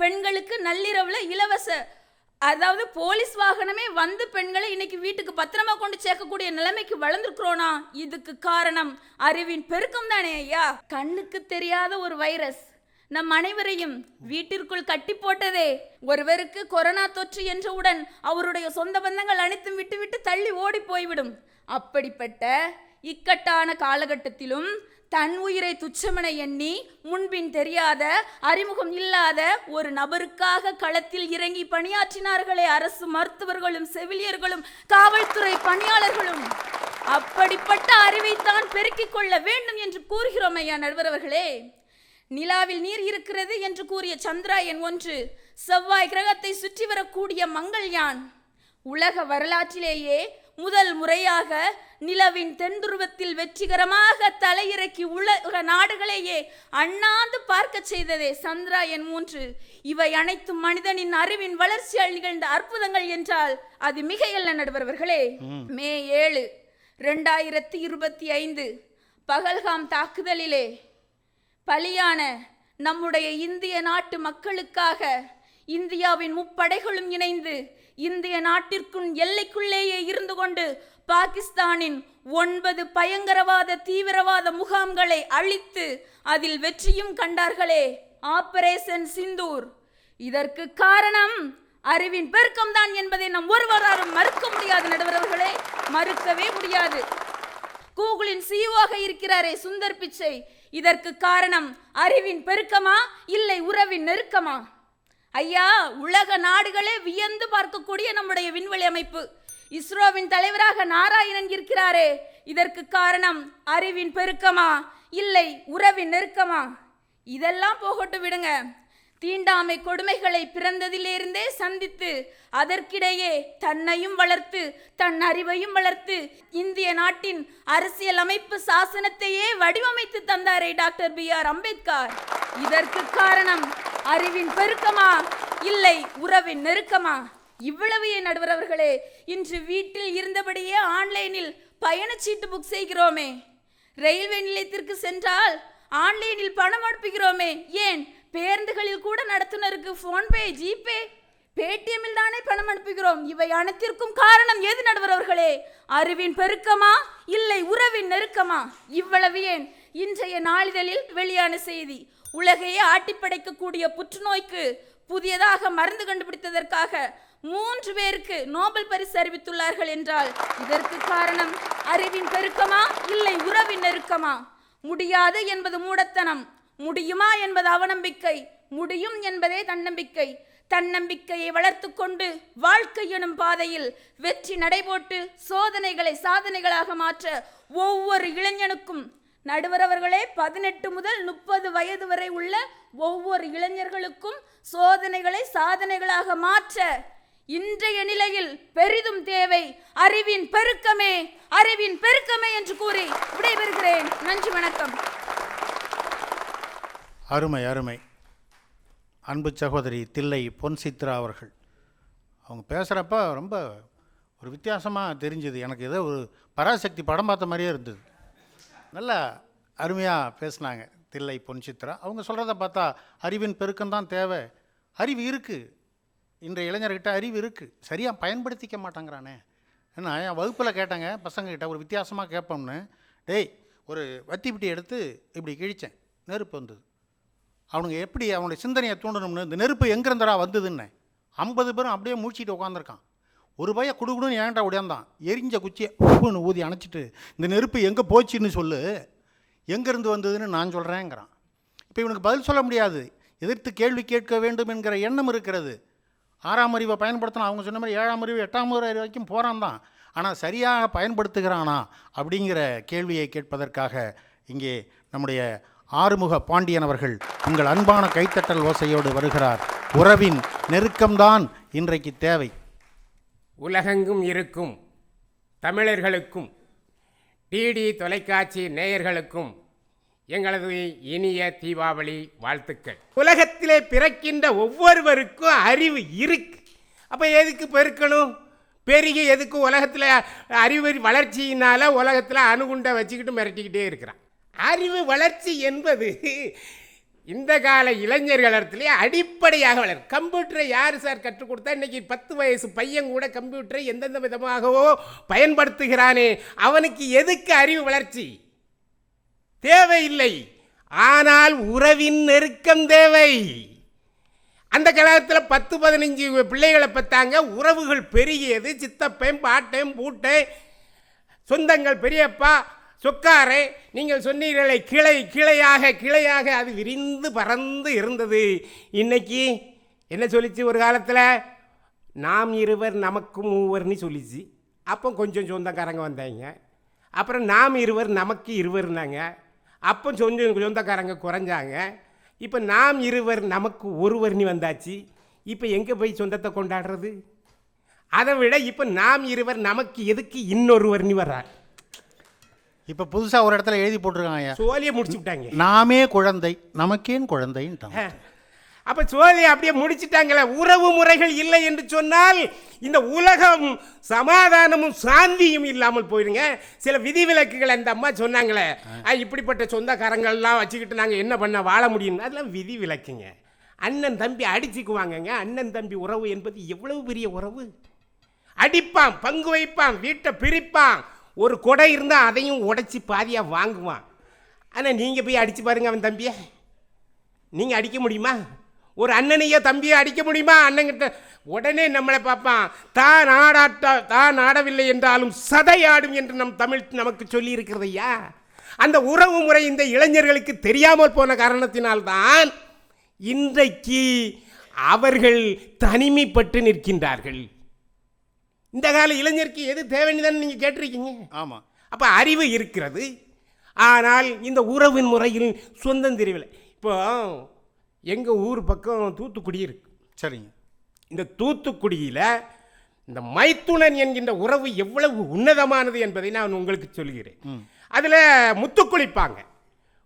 பெண்களுக்கு நள்ளிரவுல இலவச, அதாவது போலீஸ் வாகனமே வந்து பெண்களை இன்னைக்கு வீட்டுக்கு பத்திரமா கொண்டு சேர்க்கக்கூடிய நிலைமைக்கு வளர்ந்துருக்கிறோனா? இதுக்கு காரணம் அறிவின் பெருக்கம் தானே ஐயா. கண்ணுக்கு தெரியாத ஒரு வைரஸ் நம் அனைவரையும் வீட்டிற்குள் கட்டி போட்டதே. ஒருவருக்கு கொரோனா தொற்று என்றவுடன் அவருடைய சொந்த பந்தங்கள் அனைத்தும் விட்டு விட்டு தள்ளி ஓடி போய்விடும். அப்படிப்பட்ட இக்கட்டான காலகட்டத்திலும் தன் உயிரை துச்சமென எண்ணி முன்பின் தெரியாத அறிமுகம் இல்லாத ஒரு நபருக்காக களத்தில் இறங்கி பணியாற்றினார்களே அரசு மருத்துவர்களும் செவிலியர்களும் காவல்துறை பணியாளர்களும். அப்படிப்பட்ட அறிவைத்தான் பெருக்கிக் கொள்ள வேண்டும் என்று கூறுகிறோம் ஐயா நடுவர் அவர்களே. நிலாவில் நீர் இருக்கிறது என்று கூறிய சந்திராயன் 1, செவ்வாய் கிரகத்தை சுற்றி வரக்கூடிய மங்கள்யான், உலக வரலாற்றிலேயே முதல் முறையாக நிலவின் தென்துருவத்தில் வெற்றிகரமாக தலையிறக்கி உலக நாடுகளையே அண்ணாந்து பார்க்க செய்ததே சந்திராயன் 3. இவை அனைத்தும் மனிதனின் அறிவின் வளர்ச்சியால் நிகழ்ந்த அற்புதங்கள் என்றால் அது மிகையல்ல நடுவர்களே. மே 7, 2025 பகல்காம் தாக்குதலிலே பலியான நம்முடைய இந்திய நாட்டு மக்களுக்காக இந்தியாவின் முப்படைகளும் இணைந்து இந்திய நாட்டிற்கும் எல்லைக்குள்ளேயே இருந்து கொண்டு பாகிஸ்தானின் 9 பயங்கரவாத தீவிரவாத முகாம்களை அழித்து அதில் வெற்றியும் கண்டார்களே, ஆபரேஷன் சிந்தூர். இதற்கு காரணம் அறிவின் பெருக்கம் தான் என்பதை நம் ஒருவராலும் மறுக்க முடியாது நடுவர்களே, மறுக்கவே முடியாது. கூகுளின் சிஇஓவாக இருக்கிறாரே சுந்தர் பிச்சை, இதற்கு காரணம் அறிவின் பெருக்கமா இல்லை உறவின் நெருக்கமா? ஐயா, உலக நாடுகளே வியந்து பார்க்கக்கூடிய நம்முடைய விண்வெளி அமைப்பு, இஸ்ரோவின் தலைவராக நாராயணன் இருக்கிறாரே, இதற்கு காரணம் அறிவின் பெருக்கமா இல்லை உறவின் நெருக்கமா? இதெல்லாம் போகட்டு விடுங்க. தீண்டாமை கொடுமைகளை பிறந்ததிலிருந்தே சந்தித்து அதற்கிடையே தன்னையும் வளர்த்து தன் அறிவையும் வளர்த்து இந்திய நாட்டின் அரசியல் அமைப்பு சாசனத்தையே வடிவமைத்து தந்தாரே டாக்டர் BR அம்பேத்கர். இதற்கு காரணம் அறிவின் பெருக்கமா இல்லை உறவின் நெருக்கமா? இவ்வளவு நடுவர் அவர்களே, இன்று வீட்டில் இருந்தபடியே ஆன்லைனில் பயணச்சீட்டு புக் செய்கிறோமே, ரயில்வே நிலையத்திற்கு சென்றால் ஆன்லைனில் பணம் அனுப்புகிறோமே, ஏன் பேருந்துகளில் கூட நடத்துனருக்கு போன்பே ஜிபே பேடிஎம்மில் தானே பணம் அனுப்புகிறோம். இவை அனைத்திற்கும் காரணம் எது நடுவர் அவர்களே? அறிவின் பெருக்கமா இல்லை உறவின் நெருக்கமா? இவ்வளவு ஏன் இன்றைய நாளிதழில் வெளியான செய்தி, உலகையே ஆட்டிப்படைக்கக்கூடிய புற்றுநோய்க்கு புதியதாக மருந்து கண்டுபிடித்ததற்காக 3 பேருக்கு நோபல் பரிசு அறிவித்துள்ளார்கள் என்றால் இதற்கு காரணம் அறிவின் பெருக்கமா இல்லை உறவின் நெருக்கமா? முடியாது என்பது மூடத்தனம், முடியுமா என்பது அவநம்பிக்கை, முடியும் என்பதே தன்னம்பிக்கை. தன்னம்பிக்கையை வளர்த்து கொண்டு வாழ்க்கை எனும் பாதையில் வெற்றி நடைபோட்டு சோதனைகளை சாதனைகளாக மாற்ற ஒவ்வொரு இளைஞனுக்கும், நடுவர் அவர்களே, 18 முதல் 30 வயது வரை உள்ள ஒவ்வொரு இளைஞர்களுக்கும் சோதனைகளை சாதனைகளாக மாற்ற இன்றைய நிலையில் பெரிதும் தேவை அறிவின் பெருக்கமே, அறிவின் பெருக்கமே என்று கூறி விடைபெறுகிறேன். நன்றி, வணக்கம். அருமை அருமை. அன்பு சகோதரி தில்லை பொன் சித்ரா அவர்கள் அவங்க பேசுகிறப்ப ரொம்ப ஒரு வித்தியாசமாக தெரிஞ்சுது. எனக்கு ஏதோ ஒரு பராசக்தி படம் பார்த்த மாதிரியே இருந்தது. நல்லா அருமையாக பேசினாங்க தில்லை பொன் சித்ரா. அவங்க சொல்கிறத பார்த்தா அறிவின் பெருக்கம்தான் தேவை. அறிவு இருக்குது, இன்றைய இளைஞர்கிட்ட அறிவு இருக்குது, சரியாக பயன்படுத்திக்க மாட்டேங்கிறானே. ஏன்னா என் வகுப்பில் கேட்டாங்க பசங்கக்கிட்ட, ஒரு வித்தியாசமாக கேட்போம்னு, டேய் ஒரு வத்திப்பிட்டி எடுத்து இப்படி கிழித்தேன், நெருப்பு வந்தது. அவனுங்க எப்படி அவனுடைய சிந்தனையை தூண்டணும்னு, இந்த நெருப்பு எங்கேருந்தரா வந்ததுன்னு 50 பேரும் அப்படியே மூழ்கிட்டு உட்காந்துருக்கான். ஒரு பைய குடுகுடுன்னு ஏன்டா உடையாந்தான், எரிஞ்ச குச்சியை உப்புன்னு ஊதி அணைச்சிட்டு இந்த நெருப்பு எங்கே போச்சுன்னு சொல்லு, எங்கேருந்து வந்ததுன்னு நான் சொல்கிறேங்கிறான். இப்போ இவனுக்கு பதில் சொல்ல முடியாது, எதிர்த்து கேள்வி கேட்க வேண்டும் என்கிற எண்ணம் இருக்கிறது. 6ஆம் அறிவை பயன்படுத்தினா, அவங்க சொன்ன மாதிரி 7ஆம் அறிவு 8ஆம் அறிவு வரைக்கும் போகிறான் தான், ஆனால் சரியாக பயன்படுத்துகிறானா அப்படிங்கிற கேள்வியை கேட்பதற்காக இங்கே நம்முடைய ஆறுமுக பாண்டியன் அவர்கள் உங்கள் அன்பான கைத்தட்டல் ஓசையோடு வருகிறார். உறவின் நெருக்கம்தான் இன்றைக்கு தேவை. உலகெங்கும் இருக்கும் தமிழர்களுக்கும் டிடி தொலைக்காட்சி நேயர்களுக்கும் எங்களது இனிய தீபாவளி வாழ்த்துக்கள். உலகத்திலே பிறக்கின்ற ஒவ்வொருவருக்கும் அறிவு இருக்கு. அப்போ எதுக்கு பெருக்கணும், பெருகி எதுக்கு? உலகத்தில் அறிவு வளர்ச்சியினால் உலகத்தில் அணுகுண்டை வச்சுக்கிட்டு மிரட்டிக்கிட்டே இருக்கிறான். அறிவு வளர்ச்சி என்பது இந்த கால இளைஞர்களிடத்திலே அடிப்படையாக வளரும். கம்ப்யூட்டரை யார் சார் கற்றுக் கொடுத்தா? இன்றைக்கி 10 வயசு பையன் கூட கம்ப்யூட்டரை எந்தெந்த விதமாகவோ பயன்படுத்துகிறானே, அவனுக்கு எதுக்கு அறிவு வளர்ச்சி? தேவையில்லை. ஆனால் உறவின் நெருக்கம் தேவை. அந்த காலத்தில் 10-15 பிள்ளைகளை பெற்றாங்க, உறவுகள் பெருகியது. சித்தப்பையும் பாட்டையும் பூட்டை சொந்தங்கள், பெரியப்பா சொக்காரை, நீங்கள் சொன்னீர்களே கிளை கிளையாக அது விரிந்து பறந்து இருந்தது. இன்னைக்கு என்ன சொல்லிச்சு? ஒரு காலத்தில் நாம் இருவர் நமக்கு மூவர்னு சொல்லிச்சு. அப்போ கொஞ்சம் சொந்தக்காரங்க வந்தாங்க. அப்புறம் நாம் இருவர் நமக்கு இருவர்னாங்க. அப்போ சொந்தக்காரங்க குறைஞ்சாங்க. இப்போ நாம் இருவர் நமக்கு ஒருவர்னு வந்தாச்சு. இப்போ எங்கே போய் சொந்தத்தை கொண்டாடுறது? அதை விட இப்போ நாம் இருவர் நமக்கு எதுக்கு இன்னொருவர்னு வர்றார். இப்போ புதுசாக ஒரு இடத்துல எழுதி போட்டிருக்காங்க, சோழியை முடிச்சு விட்டாங்க. நாமே குழந்தை நமக்கேன் குழந்தைன்ட்டாங்க. அப்போ சோழியை அப்படியே முடிச்சுட்டாங்களே. உறவு முறைகள் இல்லை என்று சொன்னால் இந்த உலகம் சமாதானமும் சாந்தியும் இல்லாமல் போயிடுங்க. சில விதிவிலக்குகள் அந்த அம்மா சொன்னாங்களே, இப்படிப்பட்ட சொந்தக்காரங்கள்லாம் வச்சுக்கிட்டு நாங்கள் என்ன பண்ண வாழ முடியும், அதெல்லாம் விதிவிலக்குங்க. அண்ணன் தம்பி அடிச்சுக்குவாங்கங்க. அண்ணன் தம்பி உறவு என்பது எவ்வளவு பெரிய உறவு. அடிப்பான், பங்கு வைப்பான், வீட்டை பிரிப்பான். ஒரு கொடை இருந்தால் அதையும் உடைச்சி பாதியாக வாங்குவான். ஆனால் நீங்கள் போய் அடித்து பாருங்கள் அவன் தம்பியை. நீங்கள் அடிக்க முடியுமா? ஒரு அண்ணனையோ தம்பியை அடிக்க முடியுமா? அண்ணங்கிட்ட உடனே நம்மளை பார்ப்பான். தான் ஆடவில்லை என்றாலும் சதையாடும் என்று நம் தமிழ் நமக்கு சொல்லி இருக்கிறது ஐயா. அந்த உறவு முறை இந்த இளைஞர்களுக்கு தெரியாமல் போன காரணத்தினால்தான் இன்றைக்கு அவர்கள் தனிமைப்பட்டு நிற்கின்றார்கள். இந்த கால இளைஞருக்கு எது தேவைன்னு தானே நீங்கள் கேட்டிருக்கீங்க. ஆமாம். அப்போ அறிவு இருக்கிறது, ஆனால் இந்த உறவின் முறையில் சொந்தம் தெரியவில்லை. இப்போ எங்கள் ஊர் பக்கம் தூத்துக்குடி இருக்கு. சரிங்க. இந்த தூத்துக்குடியில் இந்த மைத்துனன் என்கின்ற உறவு எவ்வளவு உன்னதமானது என்பதை நான் உங்களுக்கு சொல்கிறேன். அதில் முத்து குளிப்பாங்க.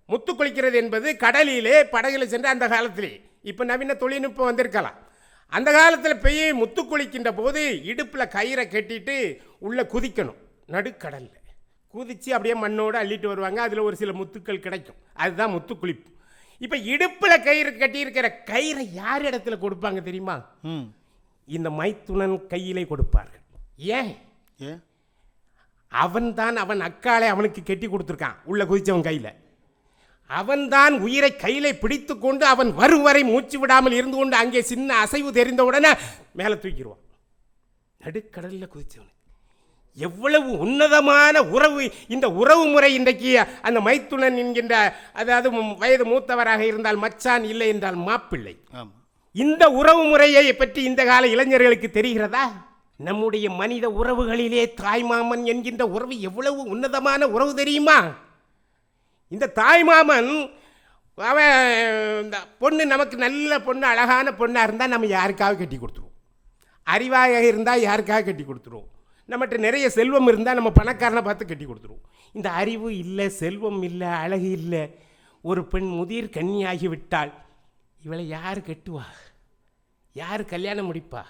முத்து குளிக்கிறது என்பது கடலிலே படகில் சென்று, அந்த காலத்திலே, இப்போ நவீன தொழில்நுட்பம் வந்திருக்கலாம், அந்த காலத்தில் போய் முத்து குளிக்கின்ற போது இடுப்பில் கயிறை கட்டிட்டு உள்ளே குதிக்கணும். நடுக்கடலில் குதித்து அப்படியே மண்ணோடு அள்ளிட்டு வருவாங்க. அதில் ஒரு சில முத்துக்கள் கிடைக்கும். அதுதான் முத்து குளிப்பு. இப்போ இடுப்பில் கயிறு கட்டியிருக்கிற கயிறை யார் இடத்துல கொடுப்பாங்க தெரியுமா? இந்த மைத்துனன் கையிலே கொடுப்பார்கள். ஏன்? அவன்தான் அவன் அக்காலை அவனுக்கு கட்டி கொடுத்துருக்கான். உள்ள குதிச்சவன் கையில் அவன்தான் உயிரை கையிலே பிடித்து கொண்டு அவன் வரும் வரை மூச்சு விடாமல் இருந்து கொண்டு அங்கே சின்ன அசைவு தெரிந்த உடனே மேலே தூக்கிடுவான். நடுக்கடலில் குதிச்சவன். எவ்வளவு உன்னதமான உறவு! இந்த உறவு முறை இன்றைக்கு அந்த மைத்துனன் என்கின்ற, அதாவது வயது மூத்தவராக இருந்தால் மச்சான், இல்லை என்றால் மாப்பிள்ளை. இந்த உறவு முறையை பற்றி இந்த கால இளைஞர்களுக்கு தெரிகிறதா? நம்முடைய மனித உறவுகளிலே தாய்மாமன் என்கின்ற உறவு எவ்வளவு உன்னதமான உறவு தெரியுமா? இந்த தாய்மாமன் அவன் இந்த பொண்ணு நமக்கு நல்ல பொண்ணு, அழகான பொண்ணாக இருந்தால் நம்ம யாருக்காக கட்டி கொடுத்துருவோம். அறிவாக இருந்தால் யாருக்காக கட்டி கொடுத்துருவோம். நம்மகிட்ட நிறைய செல்வம் இருந்தால் நம்ம பணக்காரனை பார்த்து கட்டி கொடுத்துருவோம். இந்த அறிவு இல்லை, செல்வம் இல்லை, அழகு இல்லை, ஒரு பெண் முதிர் கன்னியாகி விட்டால் இவளை யார் கட்டுவா? யார் கல்யாணம் முடிப்பா?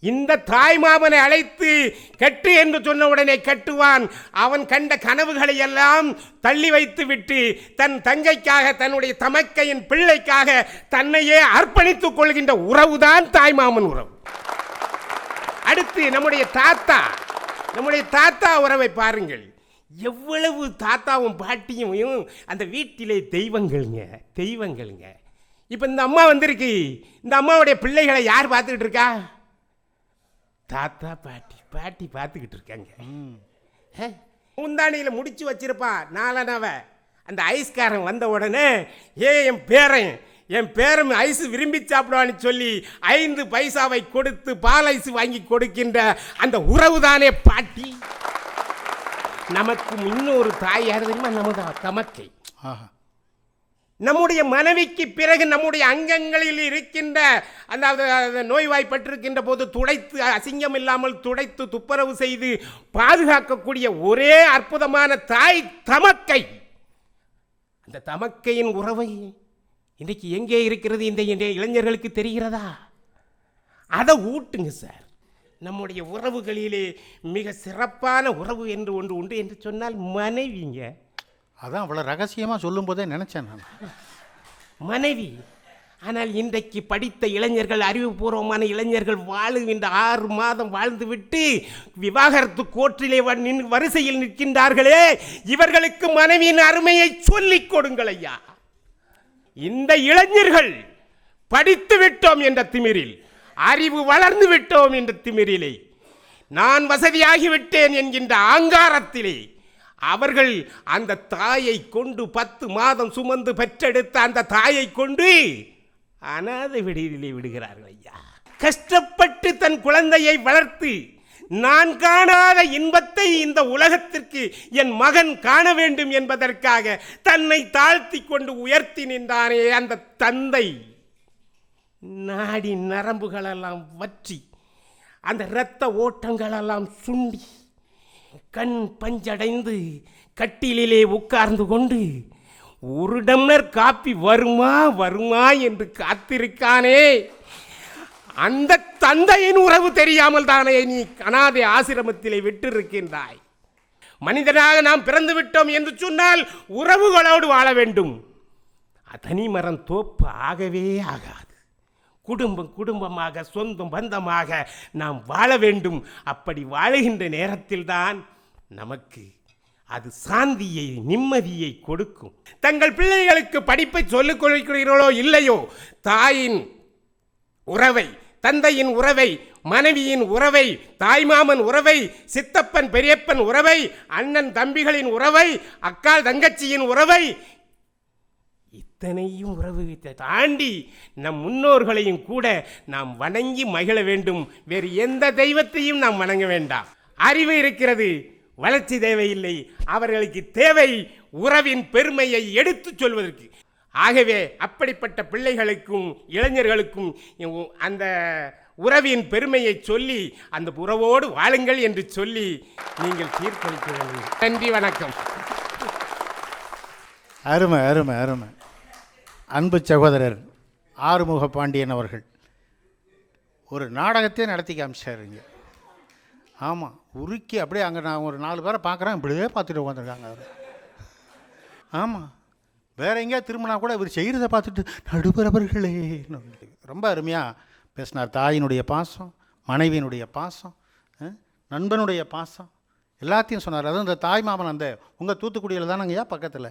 இந்த தாய்மாமனை அழைத்து கட்டு என்று சொன்ன உடனே கட்டுவான். அவன் கண்ட கனவுகளை எல்லாம் தள்ளி வைத்து விட்டு தன் தங்கைக்காக, தன்னுடைய தமக்கையின் பிள்ளைக்காக தன்னையே அர்ப்பணித்துக் கொள்கின்ற உறவுதான் தாய்மாமன் உறவு. அடுத்து நம்முடைய தாத்தா உறவை பாருங்கள். எவ்வளவு தாத்தாவும் பாட்டியும் அந்த வீட்டிலே தெய்வங்கள்ங்க. இப்போ இந்த அம்மா வந்திருக்கு, இந்த அம்மாவுடைய பிள்ளைகளை யார் பார்த்துக்கிட்டு இருக்கா? தாத்தா பாட்டி பார்த்துக்கிட்டு இருக்காங்க. முந்தானியில் முடிச்சு வச்சிருப்பான் நாலனவ. அந்த ஐஸ்காரன் வந்த உடனே என் பேரன் ஐஸ் விரும்பி சாப்பிடுவான்னு சொல்லி 5 பைசாவை கொடுத்து பால் ஐஸ் வாங்கி கொடுக்கின்ற அந்த உறவு தானே பாட்டி. நமக்கு இன்னொரு தாய் யார் தெரியுமா? நமது தமக்கை. நம்முடைய மனைவிக்கு பிறகு நம்முடைய அங்கங்களில் இருக்கின்ற அந்த நோய்வாய்ப்பட்டிருக்கின்ற போது துடைத்து, அசிங்கம் இல்லாமல் துடைத்து துப்புரவு செய்து பாதுகாக்கக்கூடிய ஒரே அற்புதமான தாய் தமக்கை. அந்த தமக்கையின் உறவை இன்றைக்கு எங்கே இருக்கிறது இந்த இளைஞர்களுக்கு தெரிகிறதா? அதை ஊட்டுங்க சார். நம்முடைய உறவுகளிலே மிக சிறப்பான உறவு என்று ஒன்று உண்டு என்று சொன்னால் மனைவிங்க. அதான் அவ்வளோ ரகசியமாக சொல்லும் போதே நினச்சேன் நான், மனைவி. ஆனால் இன்றைக்கு படித்த இளைஞர்கள், அறிவுபூர்வமான இளைஞர்கள் வாழுகின்ற 6 மாதம் வாழ்ந்து விட்டு விவாகரத்து கோர்ட்டிலே வரிசையில் நிற்கின்றார்களே, இவர்களுக்கு மனைவியின் அருமையை சொல்லிக் கொடுங்கள் ஐயா. இந்த இளைஞர்கள் படித்து விட்டோம் என்ற திமிரில், அறிவு வளர்ந்து விட்டோம் என்ற திமிரிலே, நான் வசதியாகிவிட்டேன் என்கின்ற ஆங்காரத்திலே அவர்கள் அந்த தாயை கொண்டு 10 மாதம் சுமந்து பெற்றெடுத்த அந்த தாயை கொண்டு அனாதை விடுதியிலே விடுகிறார்கள் ஐயா. கஷ்டப்பட்டு தன் குழந்தையை வளர்த்து நான் காணாத இன்பத்தை இந்த உலகத்திற்கு என் மகன் காண வேண்டும் என்பதற்காக தன்னை தாழ்த்தி கொண்டு உயர்த்தி நின்றானே அந்த தந்தை, நாடி நரம்புகளெல்லாம் வற்றி, அந்த இரத்த ஓட்டங்களெல்லாம் சுண்டி, கண் பஞ்சடைந்து கட்டிலே உட்கார்ந்து கொண்டு ஒரு டம்ளர் காப்பி வருமா என்று காத்திருக்கானே, அந்த தந்தையின் உறவு தெரியாமல் தானே நீ அனாதை ஆசிரமத்திலே விட்டிருக்கின்றாய். மனிதனாக நாம் பிறந்து விட்டோம் என்று சொன்னால் உறவுகளோடு வாழ வேண்டும். தனி மரம் தோப்பு ஆகவே ஆகாது. குடும்பமாக, சொந்தம் பந்தமாக நாம் வாழ வேண்டும். அப்படி வாழுகின்ற நேரத்தில்தான் நமக்கு அது சாந்தியை, நிம்மதியை கொடுக்கும். தங்கள் பிள்ளைகளுக்கு படிப்பை சொல்லிக் கொடுக்கிறீர்களோ இல்லையோ, தாயின் உறவை, தந்தையின் உறவை, மனைவியின் உறவை, தாய்மாமன் உறவை, சித்தப்பன் பெரியப்பன் உறவை, அண்ணன் தம்பிகளின் உறவை, அக்காள் தங்கச்சியின் உறவை, இத்தனையும் உறவு தாண்டி நம் முன்னோர்களையும் கூட நாம் வணங்கி மகிழ வேண்டும். வேறு எந்த தெய்வத்தையும் நாம் வணங்க வேண்டாம். அறிவு இருக்கிறது, வளர்ச்சி தேவையில்லை. அவர்களுக்கு தேவை உறவின் பெருமையை எடுத்துச் சொல்வதற்கு. ஆகவே அப்படிப்பட்ட பிள்ளைகளுக்கும் இளைஞர்களுக்கும் அந்த உறவின் பெருமையை சொல்லி அந்த உறவோடு வாழுங்கள் என்று சொல்லி நீங்கள் தீர்ப்பளிக்க வேண்டும். நன்றி, வணக்கம். அருமை அருமை அருமை. அன்பு சகோதரர் ஆறுமுக பாண்டியன் அவர்கள் ஒரு நாடகத்தையே நடத்தி காமிச்சாருங்க. ஆமாம், உருக்கி அப்படியே அங்கே நான் ஒரு 4 பேரை பார்க்குறேன், இப்படியே பார்த்துட்டு உட்காந்துருக்காங்க அவர். ஆமாம், வேற எங்கேயா திரும்பினா கூட இவர் செய்கிறத பார்த்துட்டு நடுவரவர்களே ரொம்ப அருமையாக பேசினார். தாயினுடைய பாசம், மனைவியினுடைய பாசம், நண்பனுடைய பாசம் எல்லாத்தையும் சொன்னார். அதுவும் இந்த தாய் மாமன் அந்த உங்கள் தூத்துக்குடியில் தானங்கய்யா பக்கத்தில்.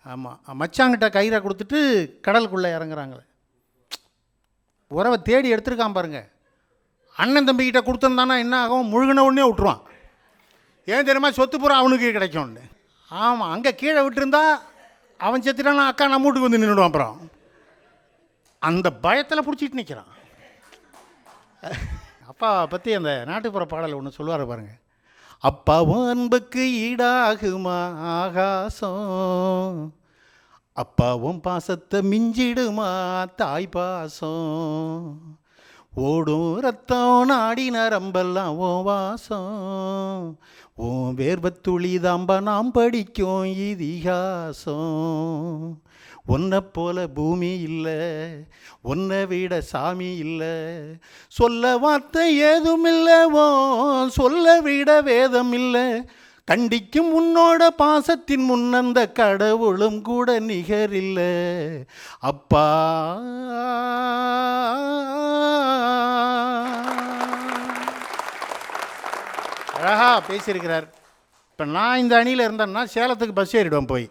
ஆமாம், மச்சாங்கிட்ட கயிறை கொடுத்துட்டு கடலுக்குள்ளே இறங்குறாங்களே, உறவை தேடி எடுத்துருக்கான் பாருங்க. அண்ணன் தம்பிக்கிட்ட கொடுத்துருந்தானா என்ன ஆகும், முழுகின உடனே விட்டுருவான். ஏன் தெரியுமா, சொத்து பூரா அவனுக்கு கிடைக்கும்னு. ஆமாம், அங்கே கீழே விட்டுருந்தா அவன் செத்துட்டானா அக்கா நம்ம வீட்டுக்கு வந்து நின்றுடுவான். அப்புறம் அந்த பயத்தில் பிடிச்சிட்டு நிற்கிறான். அப்பா பற்றி அந்த நாட்டுப்புற பாடல் ஒன்று சொல்லுவார் பாருங்க. அப்பாவும் அன்புக்கு ஈடாகுமா ஆகாசம், அப்பாவும் பாசத்தை மிஞ்சிடுமா தாய் பாசம், ஓடும் ரத்தம் நாடி நரம்பெல்லாம் ஓ வாசம், ஓ வேர்வத்துளி தாம்ப நாம் படிக்கும் இதிகாசம், ஒன்றை போல பூமி இல்லை, ஒன்றை விட சாமி இல்லை, சொல்ல வார்த்தை ஏதும் இல்லவோ, சொல்ல விட வேதம் இல்லை, கண்டிக்கும் உன்னோட பாசத்தின் முன்னந்த கடவுளும் கூட நிகரில்லை அப்பா. அழகா பேசியிருக்கிறார். இப்போ நான் இந்த அணியில் இருந்தேன்னா சேலத்துக்கு பஸ் ஏறிடுவேன் போய்.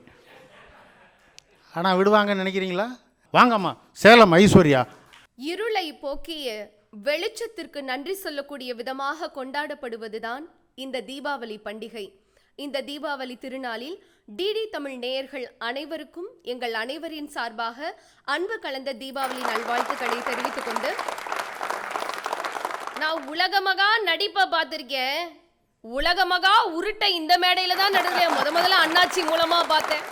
ஆனால் விடுவாங்கன்னு நினைக்கிறீங்களா? வாங்கம்மா, சேலம் ஐஸ்வர்யா. இருளை போக்கிய வெளிச்சத்திற்கு நன்றி சொல்லக்கூடிய விதமாக கொண்டாடப்படுவதுதான் இந்த தீபாவளி பண்டிகை. இந்த தீபாவளி திருநாளில் டிடி தமிழ் நேயர்கள் அனைவருக்கும் எங்கள் அனைவரின் சார்பாக அன்பு கலந்த தீபாவளி நல்வாழ்த்துக்களை தெரிவித்துக் கொண்டு, நான் உலகமகா நடிப்பை பார்த்திருக்கேன், உலகமகா உருட்டை இந்த மேடையில தான் நடுவேன். முதல்ல அண்ணாச்சி மூலமா பார்த்தேன்.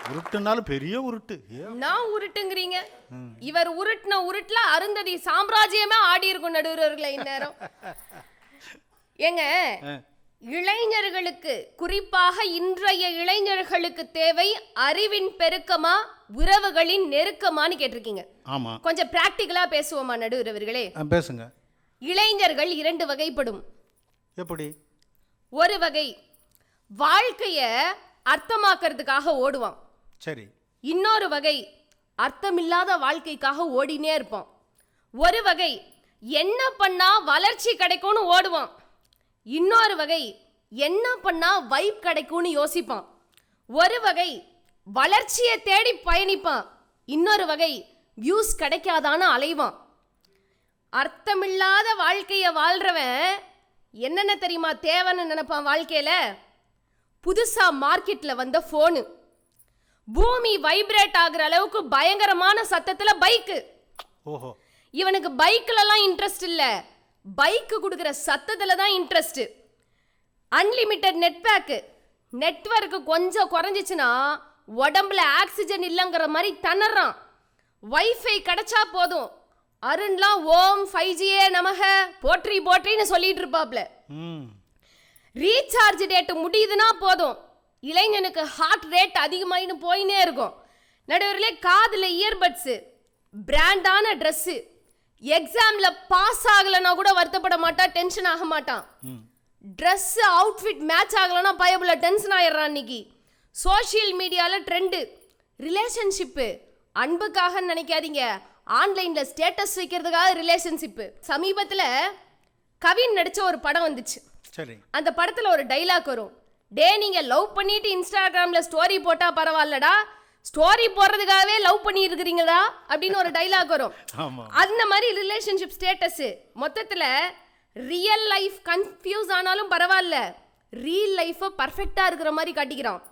உருட்டுனாலும் பெரிய உருட்டு. நான் உருட்டுங்கிறீங்க, இவர் உருட்டுன உருட்டுல அருந்ததி சாம்ராஜ்யமே ஆடி இருக்கும் நடுவர்களை இந்நேரம். ஏங்க, இளைஞர்களுக்கு, குறிப்பாக இன்றைய இளைஞர்களுக்கு தேவை அறிவின் பெருக்கமா உறவுகளின் நெருக்கமான்னு கேட்டிருக்கீங்க. ஆமா, கொஞ்சம் பிராக்டிகலா பேசுவோமா நடுவர்களே? பேசுங்க. இளைஞர்கள் 2 வகைப்படும். எப்படி? ஒரு வகை வாழ்க்கைய அர்த்தமாக்குறதுக்காக ஓடுவான். சரி. இன்னொரு வகை அர்த்தமில்லாத வாழ்க்கைக்காக ஓடினே இருப்பான். ஒரு வகை என்ன பண்ணா வளர்ச்சி கிடைக்கும்னு ஓடுவான். இன்னொரு வகை என்ன பண்ணா வைப் கிடைக்கும்னு யோசிப்பான். ஒரு வகை வளர்ச்சியை தேடி பயணிப்பான். இன்னொரு வகை வியூஸ் கிடைக்காதான்னு அலைவான். அர்த்தமில்லாத வாழ்க்கையை வாழ்றவன் என்னென்ன தெரியுமா தேவைன்னு நினைப்பான் வாழ்க்கையில? புதுசா மார்க்கெட்ல வந்த போனு, பூமி வைப்ரேட் ஆகுற அளவுக்கு பயங்கரமான சத்தத்துல பைக்கு. ஓஹோ. இவனுக்கு பைக்ல எல்லாம் இன்ட்ரெஸ்ட் இல்ல, பைக்கு கொடுக்குற சத்தத்துல தான் interest. Unlimited net pack, network கொஞ்சம் குறைஞ்சிச்சுன்னா உடம்புல ஆக்சிஜன் இல்லைங்கிற மாதிரி திணறான். வைஃபை கிடைச்சா போதும், அருண்லாம் ஓம் 5G நமக போற்றி போற்றின்னு சொல்லிட்டு இருப்பாப்ல. ரீசார்ஜ் டேட் முடியுதுன்னா போதும், இளைஞனுக்கு ஹார்ட் ரேட் அதிகமாயின்னு போயினே இருக்கும். நடுவர்களே, காதில் இயர்பட்ஸு, பிராண்டான ட்ரெஸ்ஸு, எக்ஸாமில் பாஸ் ஆகலைன்னா கூட வருத்தப்பட மாட்டான், டென்ஷன் ஆக மாட்டான். ட்ரெஸ்ஸு அவுட்ஃபிட் மேட்ச் ஆகலைன்னா பயபுல டென்ஷன் ஆயிடுறான். இன்னைக்கு சோஷியல் மீடியாவில் ட்ரெண்டு ரிலேஷன்ஷிப்பு. அன்புக்காக நினைக்காதீங்க, ஆன்லைனில் ஸ்டேட்டஸ் வைக்கிறதுக்காக ரிலேஷன்ஷிப்பு. சமீபத்தில் கவின் நடித்த ஒரு படம் வந்துச்சு. அந்த படத்தில் ஒரு டைலாக் வரும், டே நீங்க லவ் பண்ணிட்டு இன்ஸ்டாகிராம்ல ஸ்டோரி போட்டா பரவாயில்லடா, ஸ்டோரி போடுறதுக்காகவே லவ் பண்ணி இருக்கிறீங்களா அப்படின்னு ஒரு டைலாக் வரும். அந்த மாதிரி ரிலேஷன்ஷிப் ஸ்டேட்டஸ். மொத்தத்துல ரியல் லைஃப் கன்ஃபியூஸ் ஆனாலும் பரவாயில்ல, ரியல் லைஃப் பர்ஃபெக்டா இருக்கிற மாதிரி காட்டிக்கிறான்.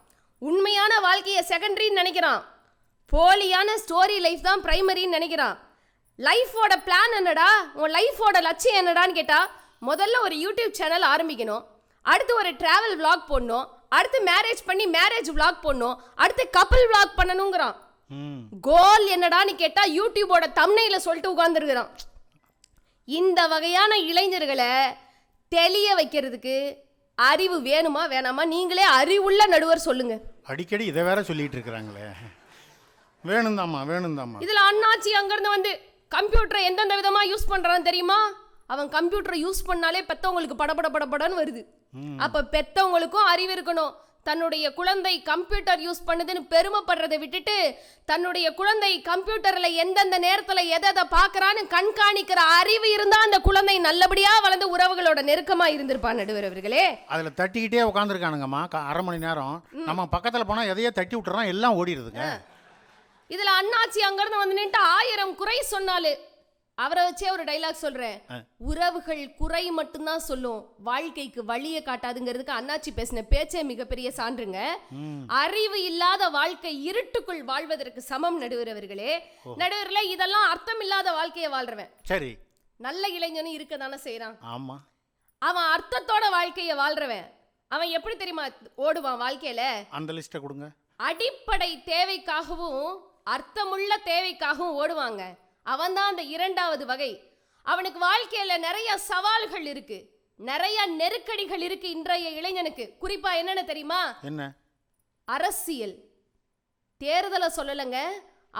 உண்மையான வாழ்க்கையை செகண்டரின்னு நினைக்கிறான், போலியான ஸ்டோரி லைஃப் தான் பிரைமரின்னு நினைக்கிறான். லைஃபோட பிளான் என்னடா, உன் லைஃபோட லட்சியம் என்னடான்னு கேட்டா, முதல்ல ஒரு யூடியூப் சேனல் ஆரம்பிக்கணும், அடுத்து ஒரு டிராவல் vlog போடணும், அடுத்து மேரேஜ் பண்ணி மேரேஜ் vlog போடணும், அடுத்து கப்பல் vlog பண்ணணுங்கிறான். கோல் என்னடான்னு கேட்டா யூடியூபோட தம்ப்நெயில சொல்லிட்டு உட்கார்ந்துருக்கிறான். இந்த வகையான இளைஞர்களை தெளிய வைக்கிறதுக்கு அறிவு வேணுமா வேணாமா? நீங்களே அறிவுள்ள நடுவர் சொல்லுங்க. அடிக்கடி இதை வேற சொல்லிட்டு இருக்கிறாங்களே. வேணும்தாம்மா, வேணும்தாம்மா. இதுல அண்ணாச்சி அங்கிருந்து வந்து கம்ப்யூட்டரை எந்தெந்த விதமா யூஸ் பண்றான்னு தெரியுமா? அவன் கம்ப்யூட்டரை யூஸ் பண்ணாலே பெத்தவங்களுக்கு படபடன்னு வருது. அப்ப பெத்தவங்களுக்கும் அறிவு இருக்கணும். தன்னுடைய குழந்தை கம்ப்யூட்டர் யூஸ் பண்ணுதுன்னு பெருமைப்படுறதை விட்டுட்டு, தன்னுடைய குழந்தை கம்ப்யூட்டர்ல எந்தெந்த நேரத்துல எதை பார்க்கறான்னு கண்காணிக்கிற அறிவு இருந்தா அந்த குழந்தை நல்லபடியா வளர்ந்து உறவுகளோட நெருக்கமா இருந்திருப்பான். நடுவர் அவர்களே, அதுல தட்டிக்கிட்டே உட்காந்துருக்கானுங்கம்மா. அரை மணி நேரம் நம்ம பக்கத்துல போனா எதையே தட்டி விட்டுறான், எல்லாம் ஓடிடுதுங்க. இதுல அண்ணாச்சி அங்கிருந்து வந்து நின்று 1000 குறை சொன்னாலு அவரை வச்சே ஒரு டைலாக் சொல்றேன். உறவுகள் குறை மட்டும்தான் சொல்லும், வாழ்க்கைக்கு வழியை காட்டாதுங்கிறதுக்கு அண்ணாச்சி பேசின பேச்சே மிகப்பெரிய சான்றுங்க. அறிவு இல்லாத வாழ்க்கை இருட்டுக்குள் வாழ்வதற்கு சமம். நடுவர் அவர்களே, நடுவர்களே, இதெல்லாம் அர்த்தம் இல்லாத வாழ்க்கையை வாழ்றவன். சரி, நல்ல இளைஞனும் இருக்க தானே செய்யறான். ஆமா, அவன் அர்த்தத்தோட வாழ்க்கையை வாழ்றவன். அவன் எப்படி தெரியுமா ஓடுவான் வாழ்க்கையில? அந்த லிஸ்ட்டை கொடுங்க. அடிப்படை தேவைக்காகவும் அர்த்தமுள்ள தேவைக்காகவும் ஓடுவாங்க. அவன் தான் அந்த இரண்டாவது வகை. அவனுக்கு வாழ்க்கையில நிறைய சவால்கள் இருக்கு, நிறைய நெருக்கடிகள் இருக்கு. இன்றைய இளைஞனுக்கு குறிப்பா என்னன்னு தெரியுமா? என்ன? அரசியல். தேர்தலை சொல்லலைங்க,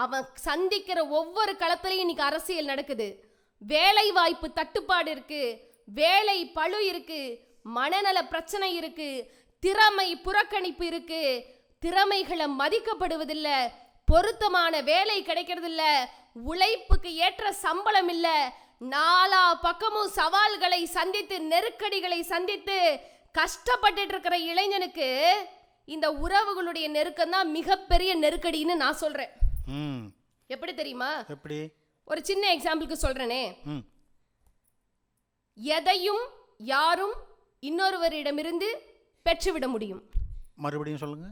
அவன் சந்திக்கிற ஒவ்வொரு களத்திலையும் இன்னைக்கு அரசியல் நடக்குது. வேலை வாய்ப்பு தட்டுப்பாடு இருக்கு, வேலை பளு இருக்கு, மனநல பிரச்சனை இருக்கு, திறமை புறக்கணிப்பு இருக்கு, திறமைகளை மதிக்கப்படுவதில்லை, பொருத்தமான வேலை கிடைக்கிறது இல்ல, உழைப்புக்கு ஏற்ற சம்பளம் இல்ல. நாலா பக்கமும் சவால்களை சந்தித்து நெருக்கடிகளை சந்தித்து கஷ்டப்பட்டு இருக்கிற இளைஞனுக்கு இந்த உறவுகளுடைய நெருக்கம் தான் மிகப்பெரிய நெருக்கடின்னு நான் சொல்றேன். எப்படி தெரியுமா? எப்படி? ஒரு சின்ன எக்ஸாம்பிளுக்கு சொல்றேனே. எதையும் யாரும் இன்னொருவரிடமிருந்து பெற்றுவிட முடியும். மறுபடியும் சொல்லுங்க.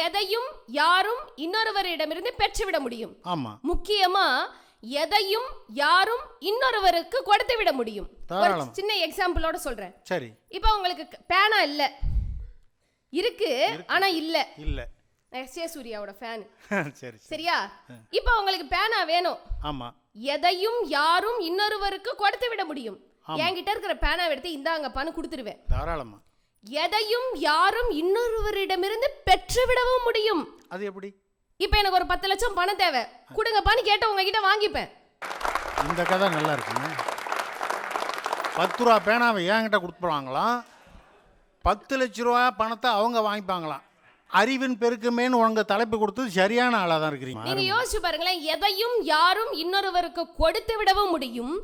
எதையும் யாரும் இன்னொருவரிடமிருந்து பெற்றுவிட முடியும். ஆமா. முக்கியமா எதையும் யாரும் இன்னொருவருக்கு கொடுத்து விட முடியும். சின்ன எக்ஸாம்பிளோட சொல்றேன். சரி. இப்போ உங்களுக்கு பேனா இல்ல, இருக்கு ஆனா இல்ல. சூர்யாவோட ஃபேன். சரி, சரியா? இப்போ உங்களுக்கு பேனா வேணும். ஆமா. எதையும் யாரும் இன்னொருவருக்கு கொடுத்து விட முடியும். என்கிட்ட இருக்கிற பேனா எடுத்து இந்தாங்கப்பான்னு கொடுத்துருவேன். தாராளமா. எதையும் யாரும் இன்னொருவரிடமிருந்து பெற்றுவிடவும் முடியும். அது எப்படி? இப்போ எனக்கு ஒரு 10 லட்சம் பணம் தேவை, கொடுங்கப்பான்னு கேட்ட உங்ககிட்ட வாங்கிப்பேன். இந்த கதை நல்லா இருக்குங்க. 10 ரூபா பேனாவை என்கிட்ட கொடுத்துருவாங்களாம், 10 லட்ச ரூபா பணத்தை அவங்க வாங்கிப்பாங்களாம். அறிவின் பெருக்குமேன்னு உங்க தலைப்பு கொடுத்தது சரியான ஆளா தான் இருக்கிறீங்க. நீங்க யோசிச்சு பாருங்களேன். எதையும் யாரும் இன்னொருவருக்கு கொடுத்து விடவும் முடியும்,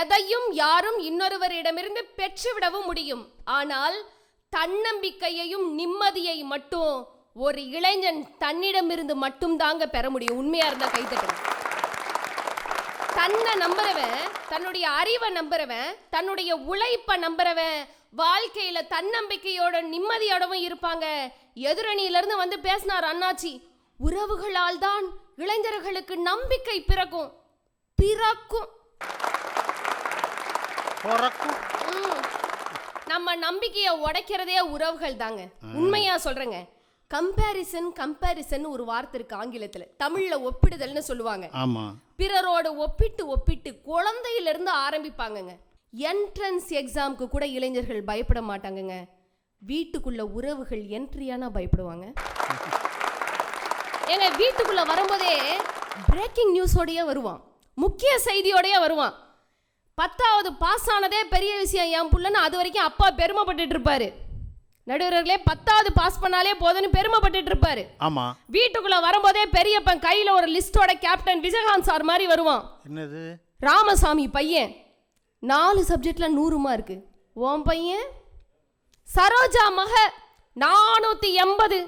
எதையும் யாரும் இன்னொருவரிடமிருந்து பெற்று விடவும் முடியும். ஆனால் தன்னம்பிக்கையையும் நிம்மதியை மட்டும் ஒரு இளைஞன் தன்னிடமிருந்து மட்டும் தாங்க பெற முடியும். உண்மையா இருந்தா கைத்தட்டும். தன்னை நம்புறவன், தன்னுடைய அறிவை நம்புறவன், தன்னுடைய உழைப்பை நம்புறவன் வாழ்க்கையில தன்னம்பிக்கையோட நிம்மதியோடவும் இருப்பாங்க. எதிரணியிலிருந்து வந்து பேசினார் அண்ணாச்சி, உறவுகளால் தான் இளைஞர்களுக்கு நம்பிக்கை பிறக்கும். நம்ம நம்பிக்கையை உடைக்கிறதே உறவுகள் தாங்க. உண்மையா சொல்றேங்க. கம்பேரிசன் ஒரு வார்த்தை இருக்கு ஆங்கிலத்துல, தமிழ்ல ஒப்பிடுதல்னு சொல்லுவாங்க. ஆமா. பிறரோட ஒப்பிட்டு குழந்தையிலிருந்து ஆரம்பிப்பாங்கங்க. என்ட்ரன்ஸ் எக்ஸாமுக்கு கூட இளைஞர்கள் பயப்பட மாட்டாங்கங்க. வீட்டுக்குள்ள உறவுகள் என்ட்ரியானா பயப்படுவாங்க. எங்க வீட்டுக்குள்ள வரும்போதே பிரேக்கிங் நியூஸோடய வருவான், முக்கிய செய்தியோடய வருவான். 10வது பாஸ் ஆனதே பெரிய விஷயம் என் புள்ளன்னு அது வரைக்கும் அப்பா பெருமைப்பட்டு இருப்பாரு. நடுவர்களே, 10வது பாஸ் பண்ணாலே போதுன்னு பெருமைப்பட்டு இருப்பாரு. ஆமா. வீட்டுக்குள்ள வரும்போதே பெரியப்பன் கையில ஒரு லிஸ்டோட கேப்டன் விஜயகாந்த் சார் மாதிரி வருவான். என்னது? ராமசாமி பையன் 4 சப்ஜெக்ட்ல 100 மார்க்கு. உன் பையன் சரோஜா மக 480.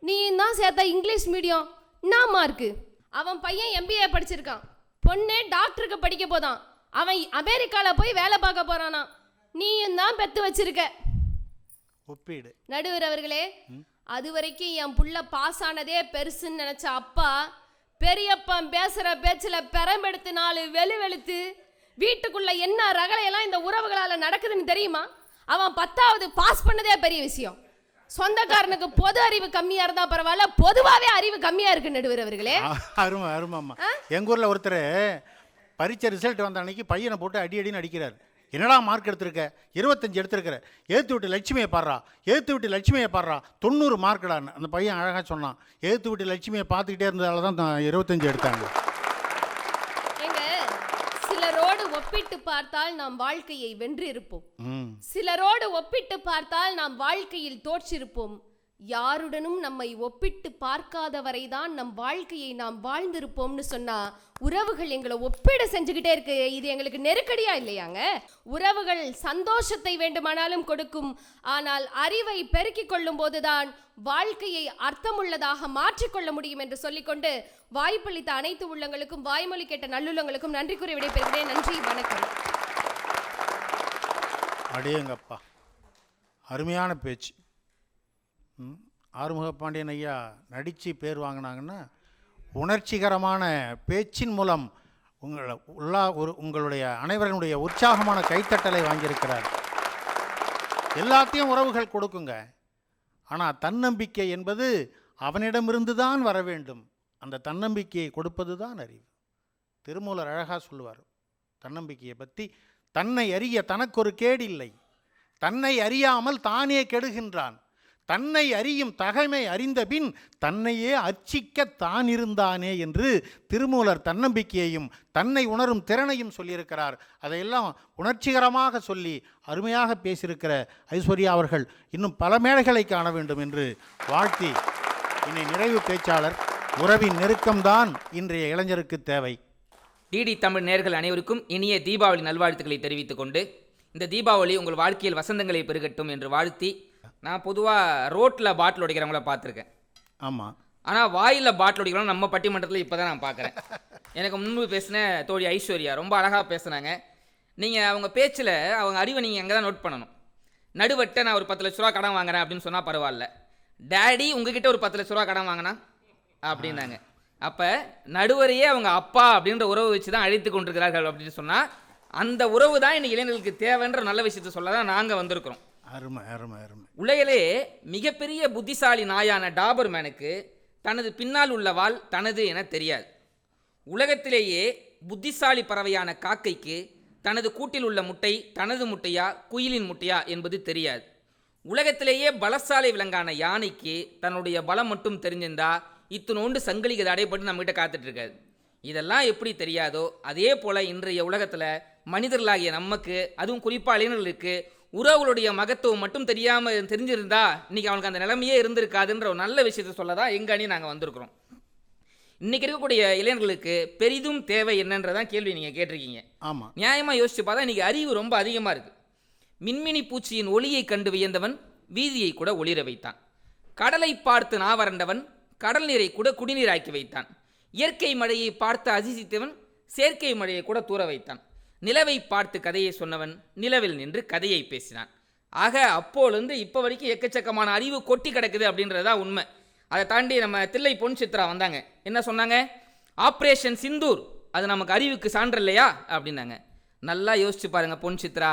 நீ தான் சேர்த்த இங்கிலீஷ் மீடியம், என்ன மார்க்கு? அவன் பையன் MBA படிச்சிருக்கான், பொண்ணு டாக்டருக்கு படிக்க போதான், அவன் அமெரிக்கால போய் வேலை பார்க்க போறானா. நீயும் தான் பெத்து வச்சிருக்க. ஒப்பீடு. நடுவர் அவர்களே, அது வரைக்கும் என் புள்ள பாஸ் ஆனதே பெருசுன்னு நினைச்ச அப்பா பெரியப்பன் பேசுற பேச்சுல பெரம்பெடுத்து 4 வெளுத்து வீட்டுக்குள்ள என்ன ரகலையெல்லாம் இந்த உறவுகளால நடக்குதுன்னு தெரியுமா? அவன் 10வது பாஸ் பண்ணதே பெரிய விஷயம். சொந்தக்காரனுக்கு பொது அறிவு கம்மியா இருந்தா பரவாயில்ல, பொதுவாவே அறிவு கம்மியா இருக்கு. நடுவர் அவர்களே, அருமை. எங்க ஊர்ல ஒருத்தர் பரீட்சை ரிசல்ட் வந்த அன்னைக்கு பையனை போட்டு அடின்னு அடிக்கிறார். என்னடா மார்க் எடுத்திருக்க? 25 எடுத்திருக்கிற. ஏத்து விட்டு லட்சுமியை பாடுறா, 90 மார்க்கடான்னு அந்த பையன் அழகா சொன்னான். ஏத்து விட்டு லட்சுமியை பார்த்துக்கிட்டே இருந்ததால தான் 25 எடுத்தாங்க. சிலரோடு ஒப்பிட்டு பார்த்தால் நாம் வாழ்க்கையை வென்று இருப்போம், சிலரோடு ஒப்பிட்டு பார்த்தால் நாம் வாழ்க்கையில் தோற்றிருப்போம். யாருடனும் நம்மை ஒப்பிட்டு பார்க்காத வரைதான் நம் வாழ்க்கையை நாம் வாழ்ந்திருப்போம்னு சொன்னா உறவுகள் எங்களை ஒப்பிட செஞ்சுக்கிட்டே இருக்கு. இது எங்களுக்கு நெருக்கடியா இல்லையாங்க? உறவுகள் சந்தோஷத்தை வேண்டுமானாலும் கொடுக்கும், ஆனால் அறிவை பெருக்கிக் கொள்ளும் போதுதான் வாழ்க்கையை அர்த்தமுள்ளதாக மாற்றிக்கொள்ள முடியும் என்று சொல்லிக்கொண்டு வாய்ப்பளித்த அனைத்து உள்ளங்களுக்கும் வாய்மொழி கேட்ட நல்லுள்ளங்களுக்கும் நன்றி கூறி விடைபெறுகிறேன். நன்றி, வணக்கம். அடேங்கப்பா, அருமையான பேச்சு. ஆறுமுக பாண்டியன் ஐயா நடித்து பேர் வாங்கினாங்கன்னா உணர்ச்சிகரமான பேச்சின் மூலம் உங்களுடைய அனைவருடைய உற்சாகமான கைத்தட்டலை வாங்கியிருக்கிறார். எல்லாத்தையும் உறவுகள் கொடுக்குங்க, ஆனால் தன்னம்பிக்கை என்பது அவனிடமிருந்து தான் வர வேண்டும். அந்த தன்னம்பிக்கையை கொடுப்பது தான் அறிவு. திருமூலர் அழகாக சொல்லுவார் தன்னம்பிக்கையை பற்றி, தன்னை அறிய தனக்கொரு கேடு இல்லை, தன்னை அறியாமல் தானே கெடுகின்றான், தன்னை அறியும் தகைமை அறிந்த பின் தன்னையே அர்ச்சிக்க தான் இருந்தானே என்று திருமூலர் தன்னம்பிக்கையையும் தன்னை உணரும் திறனையும் சொல்லியிருக்கிறார். அதையெல்லாம் உணர்ச்சிகரமாக சொல்லி அருமையாக பேசியிருக்கிற ஐஸ்வர்யா அவர்கள் இன்னும் பல மேடைகளை காண வேண்டும் என்று வாழ்த்தி, இன்னை நிறைவு பேச்சாளர், உறவின் நெருக்கம்தான் இன்றைய இளைஞருக்கு தேவை. டிடி தமிழ் நேயர்கள் அனைவருக்கும் இனிய தீபாவளி நல்வாழ்த்துக்களை தெரிவித்துக் கொண்டு, இந்த தீபாவளி உங்கள் வாழ்க்கையில் வசந்தங்களை பெருகட்டும் என்று வாழ்த்தி, நான் பொதுவாக ரோட்டில் பாட்டில் உடைக்கிறவங்கள பார்த்துருக்கேன். ஆமாம், ஆனால் வாயில் பாட்டில் உடைக்கிறவங்க நம்ம பட்டிமன்றத்தில் இப்போ தான் நான் பார்க்குறேன். எனக்கு முன்பு பேசின தோழி ஐஸ்வர்யா ரொம்ப அழகாக பேசுனாங்க. நீங்கள் அவங்க பேச்சில் அவங்க அறிவை நீங்கள் அங்கே தான் நோட் பண்ணணும். நடுவட்ட நான் ஒரு 10 லட்ச ரூபா கடன் வாங்குறேன் அப்படின்னு சொன்னால் பரவாயில்ல, டேடி உங்ககிட்ட ஒரு 10 லட்ச ரூபா கடன் வாங்கினா அப்படின்னாங்க. அப்போ நடுவரையே அவங்க அப்பா அப்படின்ற உறவு வச்சு தான் அழைத்து கொண்டிருக்கிறார்கள் அப்படின்னு சொன்னால் அந்த உறவு தான் இன்னைக்கு இளைஞர்களுக்கு தேவைன்ற நல்ல விஷயத்தை சொல்ல தான் நாங்கள் வந்திருக்கிறோம். அருமை அருமை அருமை. உலகிலே மிகப்பெரிய புத்திசாலி நாயான டாபர்மேனுக்கு தனது பின்னால் உள்ள வாள் தனது என தெரியாது. உலகத்திலேயே புத்திசாலி பறவையான காக்கைக்கு தனது கூட்டில் உள்ள முட்டை தனது முட்டையா குயிலின் முட்டையா என்பது தெரியாது. உலகத்திலேயே பலசாலி விலங்கான யானைக்கு தன்னுடைய பலம் மட்டும் தெரிஞ்சிருந்தா இத்தனோண்டு சங்கிலிக்கு தடைப்பட்டு நம்மகிட்ட காத்துட்டு இருக்காது. இதெல்லாம் எப்படி தெரியாதோ அதே போல் இன்றைய உலகத்தில் மனிதர்களாகிய நமக்கு, அதுவும் குறிப்பாக இளைஞர்களுக்கு உறவுகளுடைய மகத்துவம் மட்டும் தெரிஞ்சிருந்தா இன்றைக்கி அவனுக்கு அந்த நிலைமையே இருந்திருக்காதுன்ற ஒரு நல்ல விஷயத்தை சொல்ல தான் எங்கள் அணி நாங்கள் வந்திருக்கிறோம். இன்றைக்கி இருக்கக்கூடிய இளைஞர்களுக்கு பெரிதும் தேவை என்னன்றதான் கேள்வி நீங்கள் கேட்டிருக்கீங்க. ஆமாம், நியாயமாக யோசிச்சு பார்த்தா இன்றைக்கி அறிவு ரொம்ப அதிகமாக இருக்குது. மின்மினி பூச்சியின் ஒளியை கண்டு வியந்தவன் வீதியை கூட ஒளிர வைத்தான். கடலை பார்த்து நாவறண்டவன் கடல் நீரை கூட குடிநீராக்கி வைத்தான். இயற்கை மழையை பார்த்து அதிசித்தவன் செயற்கை மழையை கூட தூர வைத்தான். நிலவை பார்த்து கதையை சொன்னவன் நிலவில் நின்று கதையை பேசினான். ஆக அப்போலேருந்து இப்போ வரைக்கும் எக்கச்சக்கமான அறிவு கொட்டி கிடக்குது அப்படின்றதா உண்மை. அதை தாண்டி நம்ம தில்லை பொன் சித்ரா வந்தாங்க, என்ன சொன்னாங்க? ஆப்ரேஷன் சிந்தூர் அது நமக்கு அறிவுக்கு சான்று இல்லையா அப்படின்னாங்க. நல்லா யோசிச்சு பாருங்கள் பொன் சித்ரா,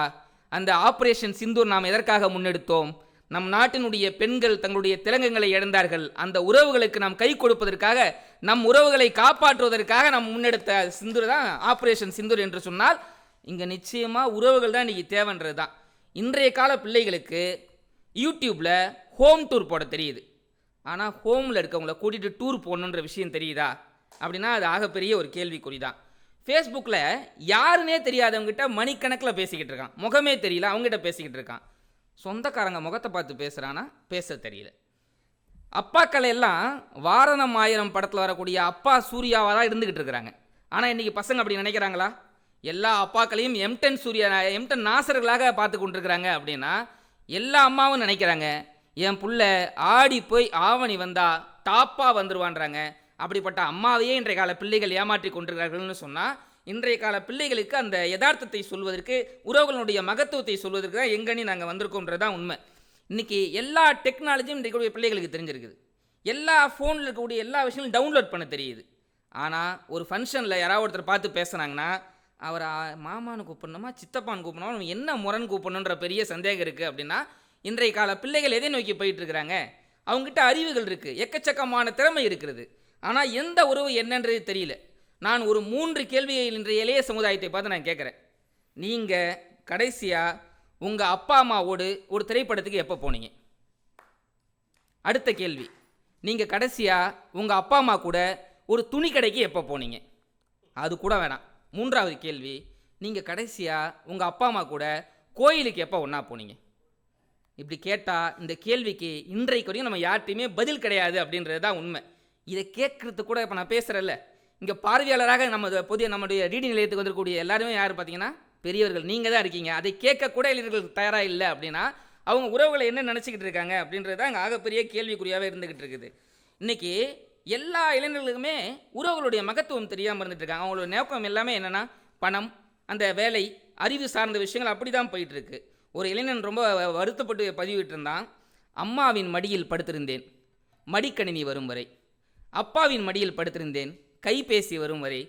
அந்த ஆப்ரேஷன் சிந்தூர் நாம் எதற்காக முன்னெடுத்தோம்? நம் நாட்டினுடைய பெண்கள் தங்களுடைய திலங்கங்களை இழந்தார்கள். அந்த உறவுகளுக்கு நாம் கை கொடுப்பதற்காக, நம் உறவுகளை காப்பாற்றுவதற்காக நாம் முன்னெடுத்த சிந்தூர் தான் ஆப்ரேஷன் சிந்தூர் என்று சொன்னால் இங்கே நிச்சயமாக உறவுகள் தான் இன்றைக்கி தேவைன்றது தான். இன்றைய கால பிள்ளைகளுக்கு யூடியூப்பில் ஹோம் டூர் போட தெரியுது, ஆனால் ஹோமில் இருக்கவங்கள கூட்டிகிட்டு டூர் போடணுன்ற விஷயம் தெரியுதா அப்படின்னா அது ஆகப்பெரிய ஒரு கேள்விக்குறி தான். ஃபேஸ்புக்கில் யாருன்னே தெரியாதவங்ககிட்ட மணிக்கணக்கில் பேசிக்கிட்டு இருக்கான், முகமே தெரியல அவங்ககிட்ட பேசிக்கிட்டு இருக்கான். சொந்தக்காரங்க முகத்தை பார்த்து பேசுகிறானா பேச தெரியல. அப்பாக்கள் எல்லாம் வாரணம் ஆயிரம் படத்தில் வரக்கூடிய அப்பா சூர்யாவாக தான் இருந்துக்கிட்டு இருக்கிறாங்க. ஆனால் இன்றைக்கி பசங்க அப்படி நினைக்கிறாங்களா? எல்லா அப்பாக்களையும் எம்டன் நாசர்களாக பார்த்து கொண்டிருக்கிறாங்க. அப்படின்னா எல்லா அம்மாவும் நினைக்கிறாங்க என் புள்ள ஆடி போய் ஆவணி வந்தால் டாப்பாக வந்துடுவான்றாங்க. அப்படிப்பட்ட அம்மாவையே இன்றைய கால பிள்ளைகள் ஏமாற்றி கொண்டிருக்கிறார்கள்னு சொன்னால் இன்றைய கால பிள்ளைகளுக்கு அந்த யதார்த்தத்தை சொல்வதற்கு, உறவுகளுடைய மகத்துவத்தை சொல்வதற்கு தான் எங்கனி நாங்கள் வந்திருக்கோன்றது தான் உண்மை. இன்றைக்கி எல்லா டெக்னாலஜியும் இன்றைக்கு பிள்ளைகளுக்கு தெரிஞ்சிருக்குது. எல்லா ஃபோனில் இருக்கக்கூடிய எல்லா விஷயங்களும் டவுன்லோட் பண்ண தெரியுது. ஆனால் ஒரு ஃபங்க்ஷனில் யாராவது ஒருத்தர் பார்த்து பேசுனாங்கன்னா அவரை மாமான்னு கூப்பிடணுமா சித்தப்பான்னு கூப்பிடணுமா, அவன் என்ன முரண் கூப்பிடணுன்ற பெரிய சந்தேகம் இருக்குது. அப்படின்னா இன்றைய கால பிள்ளைகள் எதை நோக்கி போயிட்டுருக்கிறாங்க? அவங்ககிட்ட அறிவுகள் இருக்குது, எக்கச்சக்கமான திறமை இருக்கிறது, ஆனால் எந்த உறவு என்னன்றது தெரியல. நான் ஒரு 3 கேள்வியை இன்றைய இளைய சமுதாயத்தை பார்த்து நான் கேட்குறேன். நீங்கள் கடைசியாக உங்கள் அப்பா அம்மாவோடு ஒரு திரைப்படத்துக்கு எப்போ போனீங்க? அடுத்த கேள்வி, நீங்கள் கடைசியாக உங்கள் அப்பா அம்மா கூட ஒரு துணி கடைக்கு எப்போ போனீங்க? அது கூட வேணாம். 3வது கேள்வி, நீங்கள் கடைசியாக உங்கள் அப்பா அம்மா கூட கோயிலுக்கு எப்போ ஒன்றா போனீங்க? இப்படி கேட்டால் இந்த கேள்விக்கு இன்றைக்கு வரைக்கும் நம்ம யார்ட்டையுமே பதில் கிடையாது அப்படின்றது தான் உண்மை. இதை கேட்குறதுக்கு கூட இப்போ நான் பேசுகிறேன்ல, இங்கே பார்வையாளராக நம்முடைய ரீடிங் நிலையத்துக்கு வந்திருக்கக்கூடிய எல்லாருமே யார் பார்த்தீங்கன்னா பெரியவர்கள், நீங்கள் தான் இருக்கீங்க. அதை கேட்கக்கூட இளைஞர்கள் தயாராக இல்லை அப்படின்னா அவங்க உறவுகளை என்ன நினச்சிக்கிட்டு இருக்காங்க அப்படின்றது தான் அங்கே ஆகப்பெரிய கேள்விக்குறியாகவே இருந்துக்கிட்டு இருக்குது. இன்றைக்கி எல்லா இளைஞர்களுக்குமே உறவுகளுடைய மகத்துவம் தெரியாமல் இருந்துட்டு இருக்காங்க. அவங்களோட நோக்கம் எல்லாமே என்னென்னா பணம், அந்த வேலை, அறிவு சார்ந்த விஷயங்கள் அப்படி தான் போயிட்டுருக்கு. ஒரு இளைஞன் ரொம்ப வருத்தப்பட்டு பதிவிட்டு இருந்தான். அம்மாவின் மடியில் படுத்திருந்தேன் மடிக்கணினி வரும் வரை, அப்பாவின் மடியில் படுத்திருந்தேன் கைபேசி வரும் வரை,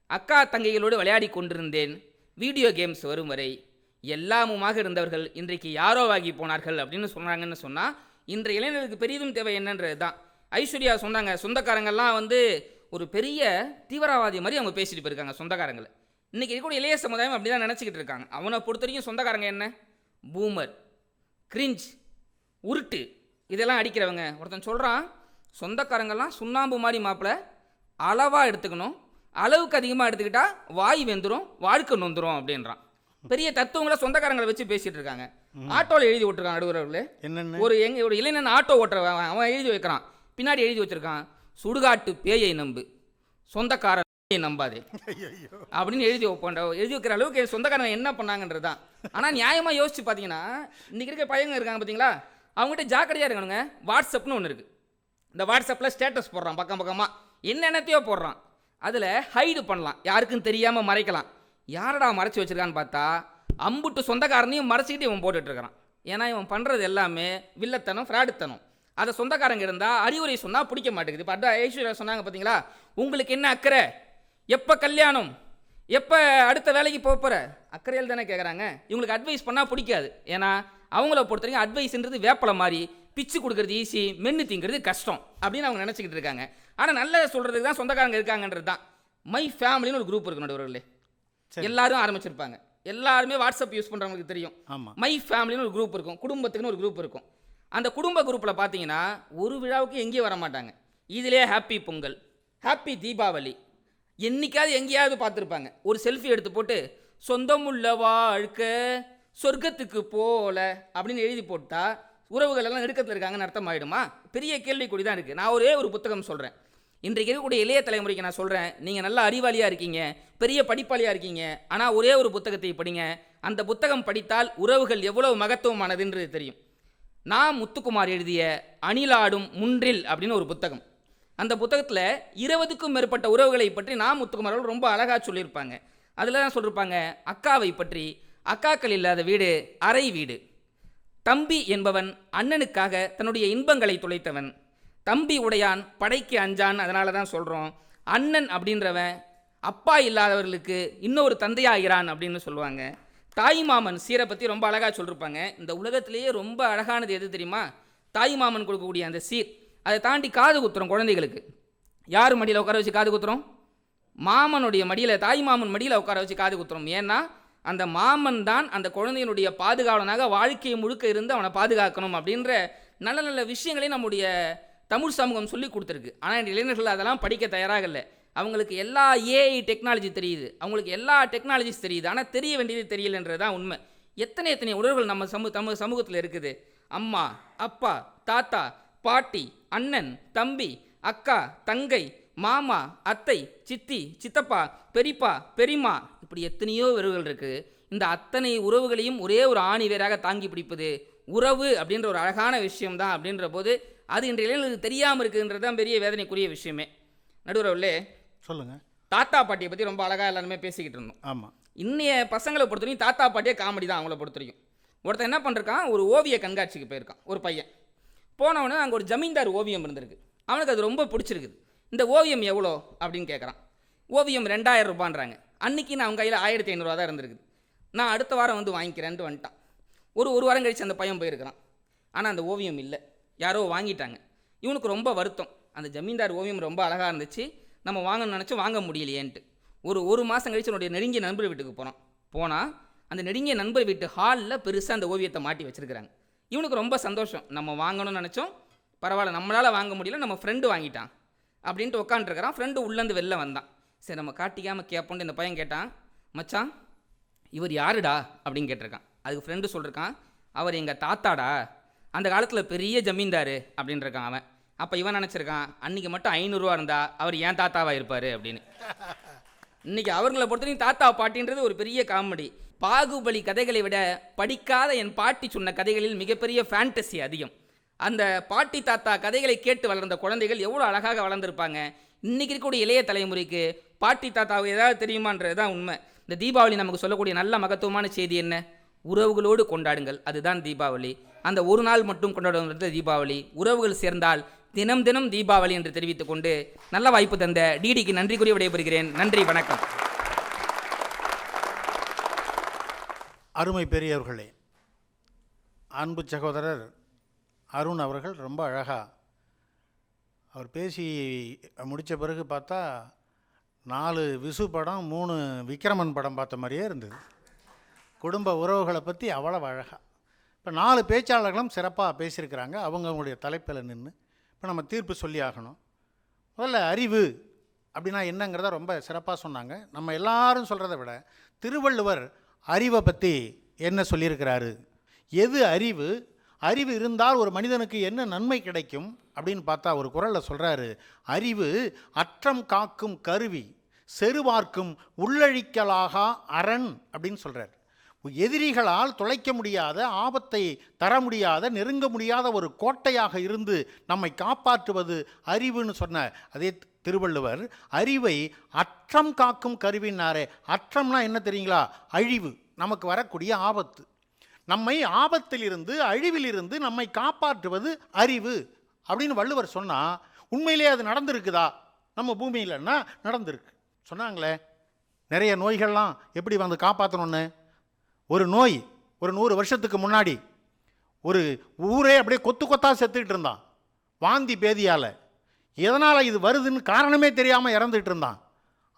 அக்கா தங்கைகளோடு விளையாடி கொண்டிருந்தேன் வீடியோ கேம்ஸ் வரும் வரை, எல்லாமுமாக இருந்தவர்கள் இன்றைக்கு யாரோவாகி போனார்கள் அப்படின்னு சொன்னாங்கன்னு சொன்னால் இன்றைய இளைஞர்களுக்கு பெரிதும் தேவை என்னன்றது தான். ஐஸ்வர்யா சொன்னாங்க, சொந்தக்காரங்கள்லாம் ஒரு பெரிய தீவிரவாதி மாதிரி அவங்க பேசிட்டு போயிருக்காங்க சொந்தக்காரங்களை. இன்றைக்கி இருக்கக்கூடிய இளைய சமுதாயம் அப்படி தான் நினச்சிக்கிட்டு இருக்காங்க. அவனை பொறுத்த வரைக்கும் சொந்தக்காரங்க என்ன, பூமர், கிரிஞ்ச், உருட்டு, இதெல்லாம் அடிக்கிறவங்க. ஒருத்தன் சொல்கிறான், சொந்தக்காரங்கள்லாம் சுண்ணாம்பு மாதிரி மாப்பிள்ள, அளவாக எடுத்துக்கணும், அளவுக்கு அதிகமாக எடுத்துக்கிட்டால் வாய் வெந்துடும், வாழ்க்கை நொந்துடும் அப்படின்றான். பெரிய தத்துவங்களை சொந்தக்காரங்களை வச்சு பேசிகிட்டு இருக்காங்க. ஆட்டோவில் எழுதி விட்டுருக்கான் நடுவர்களே. என்னென்ன ஒரு இளைஞன் ஆட்டோ ஓட்டுறவன் அவன் எழுதி வைக்கிறான், பின்னாடி எழுதி வச்சுருக்கான், சுடுகாட்டு பேயை நம்பு சொந்தக்காரன் நம்பாதே அப்படின்னு எழுதி வைக்கிற அளவுக்கு சொந்தக்காரங்க என்ன பண்ணாங்கன்றது தான். ஆனால் நியாயமாக யோசிச்சு பார்த்தீங்கன்னா இன்றைக்கி இருக்க பையங்க இருக்காங்க பார்த்தீங்களா, அவங்ககிட்ட ஜாக்கிரதையாக இருக்கானுங்க. வாட்ஸ்அப்னு ஒன்று இருக்குது. இந்த வாட்ஸ்அப்பில் ஸ்டேட்டஸ் போடுறான், பக்கமாக என்னென்னத்தையோ போடுறான். அதில் ஹைடு பண்ணலாம், யாருக்கும் தெரியாமல் மறைக்கலாம். யாரடா மறைச்சி வச்சுருக்கான்னு பார்த்தா அம்புட்டு சொந்தக்காரனையும் மறைச்சிக்கிட்டு இவன் போட்டுட்ருக்கிறான். ஏன்னா இவன் பண்ணுறது எல்லாமே வில்லத்தனம், ஃப்ராடுத்தனம். அதை சொந்தக்காரங்க இருந்தால் அறிவுரை சொன்னால் பிடிக்க மாட்டேங்குது. இப்போ ஐஸ்வர்யா சொன்னாங்க பார்த்தீங்களா, உங்களுக்கு என்ன அக்கறை, எப்போ கல்யாணம், எப்போ அடுத்த வேலைக்கு போகிற அக்கறையில் தானே கேட்குறாங்க. இவங்களுக்கு அட்வைஸ் பண்ணால் பிடிக்காது. ஏன்னா அவங்கள பொறுத்த வரைக்கும் அட்வைஸ்ன்றது வேப்பலை மாதிரி, பிச்சு கொடுக்குறது ஈஸி, மென்று திங்கிறது கஷ்டம் அப்படின்னு அவங்க நினச்சிக்கிட்டு இருக்காங்க. ஆனால் நல்ல சொல்கிறதுக்கு தான் சொந்தக்காரங்க இருக்காங்கன்றது தான். மை ஃபேமிலின்னு ஒரு குரூப் இருக்கு நடுவர்களே, எல்லாரும் ஆரம்பிச்சிருப்பாங்க. எல்லாருமே வாட்ஸ்அப் யூஸ் பண்ணுறவங்களுக்கு தெரியும். மை ஃபேமிலின்னு ஒரு குரூப் இருக்கும், குடும்பத்துக்குன்னு ஒரு குரூப் இருக்கும். அந்த குடும்ப குரூப்பில் பார்த்தீங்கன்னா ஒரு விழாவுக்கு எங்கேயும் வர மாட்டாங்க. இதிலே ஹாப்பி பொங்கல், ஹாப்பி தீபாவளி என்னைக்காவது எங்கேயாவது பார்த்துருப்பாங்க. ஒரு செல்ஃபி எடுத்து போட்டு சொந்தமுள்ள வாழ்க்கை சொர்க்கத்துக்கு போல அப்படின்னு எழுதி போட்டால் உறவுகள் எல்லாம் நெருக்கத்தில் இருக்காங்கன்னு அர்த்தம் ஆகிடுமா? பெரிய கேள்விக்குறி தான் இருக்குது. நான் ஒரே ஒரு புத்தகம் சொல்கிறேன், இன்றைக்கு இருக்கக்கூடிய இளைய தலைமுறைக்கு நான் சொல்கிறேன், நீங்கள் நல்ல அறிவாளியாக இருக்கீங்க, பெரிய படிப்பாளியாக இருக்கீங்க, ஆனால் ஒரே ஒரு புத்தகத்தை படிங்க. அந்த புத்தகம் படித்தால் உறவுகள் எவ்வளவு மகத்துவமானதுன்றது தெரியும். நான் முத்துக்குமார் எழுதிய அணிலாடும் முன்றில் அப்படின்னு ஒரு புத்தகம். அந்த புத்தகத்தில் 20க்கும் மேற்பட்ட உறவுகளை பற்றி நான் முத்துக்குமார் அவர்கள் ரொம்ப அழகாக சொல்லியிருப்பாங்க. அதில் தான் சொல்லியிருப்பாங்க, அக்காவை பற்றி, அக்காக்கள் இல்லாத வீடு அறை வீடு, தம்பி என்பவன் அண்ணனுக்காக தன்னுடைய இன்பங்களை தொலைத்தவன், தம்பி உடையான் படைக்கு அஞ்சான், அதனால தான் சொல்கிறோம், அண்ணன் அப்படின்றவன் அப்பா இல்லாதவர்களுக்கு இன்னொரு தந்தையாகிறான் அப்படின்னு சொல்லுவாங்க. தாய்மாமன் சீரை பற்றி ரொம்ப அழகாக சொல்லியிருப்பாங்க. இந்த உலகத்திலேயே ரொம்ப அழகானது எது தெரியுமா? தாய்மாமன் கொடுக்கக்கூடிய அந்த சீர். அதை தாண்டி காது குத்துறோம் குழந்தைகளுக்கு. யார் மடியில் உட்கார வச்சு காது குத்துறோம்? மாமனுடைய மடியில், தாய்மாமன் மடியில் உட்கார வச்சு காது குத்துறோம். ஏன்னா அந்த மாமன் தான் அந்த குழந்தையினுடைய பாதுகாவலனாக வாழ்க்கையை முழுக்க இருந்து அவனை பாதுகாக்கணும் அப்படின்ற நல்ல நல்ல விஷயங்களையும் நம்முடைய தமிழ் சமூகம் சொல்லி கொடுத்துருக்கு. ஆனால் இந்த இளைஞர்கள் அதெல்லாம் படிக்க தயாராக இல்லை. அவங்களுக்கு எல்லா ஏஐ டெக்னாலஜி தெரியுது, அவங்களுக்கு எல்லா டெக்னாலஜிஸ் தெரியுது, ஆனால் தெரிய வேண்டியது தெரியலன்றது தான் உண்மை. எத்தனை உறவுகள் நம்ம சமூகத்தில் இருக்குது. அம்மா, அப்பா, தாத்தா, பாட்டி, அண்ணன், தம்பி, அக்கா, தங்கை, மாமா, அத்தை, சித்தி, சித்தப்பா, பெரியப்பா, பெரியம்மா, இப்படி எத்தனையோ உறவுகள் இருக்குது. இந்த அத்தனை உறவுகளையும் ஒரே ஒரு ஆணி வேறாக தாங்கி பிடிப்பது உறவு அப்படின்ற ஒரு அழகான விஷயம்தான். அப்படின்ற போது அது இன்றைய இளைஞர்களுக்கு தெரியாமல் இருக்குன்றது தான் பெரிய வேதனைக்குரிய விஷயமே. நடுவுறவுலே சொல்லுங்கள், தாத்தா பாட்டியை பற்றி ரொம்ப அழகாக எல்லாருமே பேசிக்கிட்டு இருந்தோம். ஆமாம், இன்னைய பசங்களை பொறுத்த வரைக்கும் தாத்தா பாட்டியே காமெடி தான் அவங்கள பொறுத்த வரைக்கும். ஒருத்தன் என்ன பண்ணிருக்கான், ஒரு ஓவிய கண்காட்சிக்கு போயிருக்கான் ஒரு பையன். போனவொடனே அங்கே ஒரு ஜமீன்தார் ஓவியம் இருந்திருக்கு. அவனுக்கு அது ரொம்ப பிடிச்சிருக்குது. இந்த ஓவியம் எவ்வளோ அப்படின்னு கேட்குறான். ஓவியம் 2000 ரூபான்றாங்க. அன்றைக்கி நான் அவங்க கையில் 1500 தான் இருந்திருக்குது. நான் அடுத்த வாரம் வந்து வாங்கிக்கிறேன்ட்டு வந்துட்டான். ஒரு வாரம் கழித்து அந்த பையன் போயிருக்கிறான். ஆனால் அந்த ஓவியம் இல்லை, யாரோ வாங்கிட்டாங்க. இவனுக்கு ரொம்ப வருத்தம். அந்த ஜமீன்தார் ஓவியம் ரொம்ப அழகாக இருந்துச்சு, நம்ம வாங்கணும்னு நினச்சி வாங்க முடியலையேன்ட்டு ஒரு மாதம் கழிச்சு என்னுடைய நெருங்கிய நண்பர் வீட்டுக்கு போனால் அந்த நெருங்கிய நண்பர் வீட்டு ஹாலில் பெருசாக அந்த ஓவியத்தை மாட்டி வச்சுருக்கிறாங்க. இவனுக்கு ரொம்ப சந்தோஷம், நம்ம வாங்கணும்னு நினச்சோம், பரவாயில்ல நம்மளால் வாங்க முடியல, நம்ம ஃப்ரெண்டு வாங்கிட்டான் அப்படின்ட்டு உட்காந்துருக்கிறான். ஃப்ரெண்டு உள்ளேருந்து வெளில வந்தான். சரி நம்ம காட்டிக்காமல் கேட்போன்ட்டு இந்த பையன் கேட்டான், மச்சான் இவர் யாருடா அப்படின்னு கேட்டிருக்கான். அதுக்கு ஃப்ரெண்டு சொல்லியிருக்கான், அவர் எங்கள் தாத்தாடா, அந்த காலத்தில் பெரிய ஜமீன்தார் அப்படின்னு இருக்கான் அவன். அப்போ இவன் நினச்சிருக்கான் அன்றைக்கி மட்டும் 500 ரூபா இருந்தால் அவர் ஏன் தாத்தாவாக இருப்பார் அப்படின்னு. இன்றைக்கி அவர்களை பொறுத்தவரைக்கும் தாத்தா பாட்டின்றது ஒரு பெரிய காமெடி. பாகுபலி கதைகளை விட படிக்காத என் பாட்டி சொன்ன கதைகளில் மிகப்பெரிய ஃபேண்டசி அதிகம். அந்த பாட்டி தாத்தா கதைகளை கேட்டு வளர்ந்த குழந்தைகள் எவ்வளோ அழகாக வளர்ந்துருப்பாங்க. இன்றைக்கி இருக்கக்கூடிய இளைய தலைமுறைக்கு பாட்டி தாத்தாவுக்கு ஏதாவது தெரியுமான்றது தான் உண்மை. இந்த தீபாவளி நமக்கு சொல்லக்கூடிய நல்ல மகத்துவமான செய்தி என்ன? உறவுகளோடு கொண்டாடுங்கள், அதுதான் தீபாவளி. அந்த ஒரு நாள் மட்டும் கொண்டாடுவது தீபாவளி. உறவுகள் சேர்ந்தால் தினம் தினம் தீபாவளி என்று தெரிவித்துக் கொண்டு நல்ல வாய்ப்பு தந்த டிடிக்கு நன்றி கூறி விடைபெறுகிறேன். நன்றி, வணக்கம். அருமை பெரியவர்களே, அன்பு சகோதரர் அருண் அவர்கள் ரொம்ப அழகாக அவர் பேசி முடித்த பிறகு பார்த்தா 4 விசு படம் 3 விக்ரமன் படம் பார்த்த மாதிரியே இருந்தது. குடும்ப உறவுகளை பற்றி அவ்வளவு அழகாக இப்போ 4 பேச்சாளர்களும் சிறப்பாக பேசியிருக்கிறாங்க. அவங்களுடைய தலைப்பில் நின்று இப்போ நம்ம தீர்ப்பு சொல்லி ஆகணும். முதல்ல அறிவு அப்படின்னா என்னங்கிறத ரொம்ப சிறப்பாக சொன்னாங்க. நம்ம எல்லாரும் சொல்கிறத விட திருவள்ளுவர் அறிவை பற்றி என்ன சொல்லியிருக்கிறாரு, எது அறிவு, அறிவு இருந்தால் ஒரு மனிதனுக்கு என்ன நன்மை கிடைக்கும் அப்படின்னு பார்த்தா ஒரு குறளில் சொல்கிறாரு, அறிவு அற்றம் காக்கும் கருவி, செருவார்க்கும் உள்ளழிக்கலாகா அரண் அப்படின்னு சொல்கிறார். எதிரிகளால் துளைக்க முடியாத, ஆபத்தை தர முடியாத, நெருங்க முடியாத ஒரு கோட்டையாக இருந்து நம்மை காப்பாற்றுவது அறிவுன்னு சொன்ன அதே திருவள்ளுவர் அறிவை அற்றம் காக்கும் கருவினாரே. அற்றம்னா என்ன தெரியுங்களா? அழிவு, நமக்கு வரக்கூடிய ஆபத்து. நம்மை ஆபத்திலிருந்து, அழிவிலிருந்து நம்மை காப்பாற்றுவது அறிவு அப்படின்னு வள்ளுவர் சொன்னால் உண்மையிலே அது நடந்திருக்குதா? நம்ம பூமியிலன்னா நடந்திருக்கு. சொன்னாங்களே நிறைய நோய்கள்லாம் எப்படி வந்து காப்பாற்றணுன்னு. ஒரு நோய் ஒரு 100 வருஷத்துக்கு முன்னாடி ஒரு ஊரே அப்படியே கொத்து கொத்தாக செத்துக்கிட்டு இருந்தான் வாந்தி பேதியால். எதனால் இது வருதுன்னு காரணமே தெரியாமல் இறந்துட்டு இருந்தான்.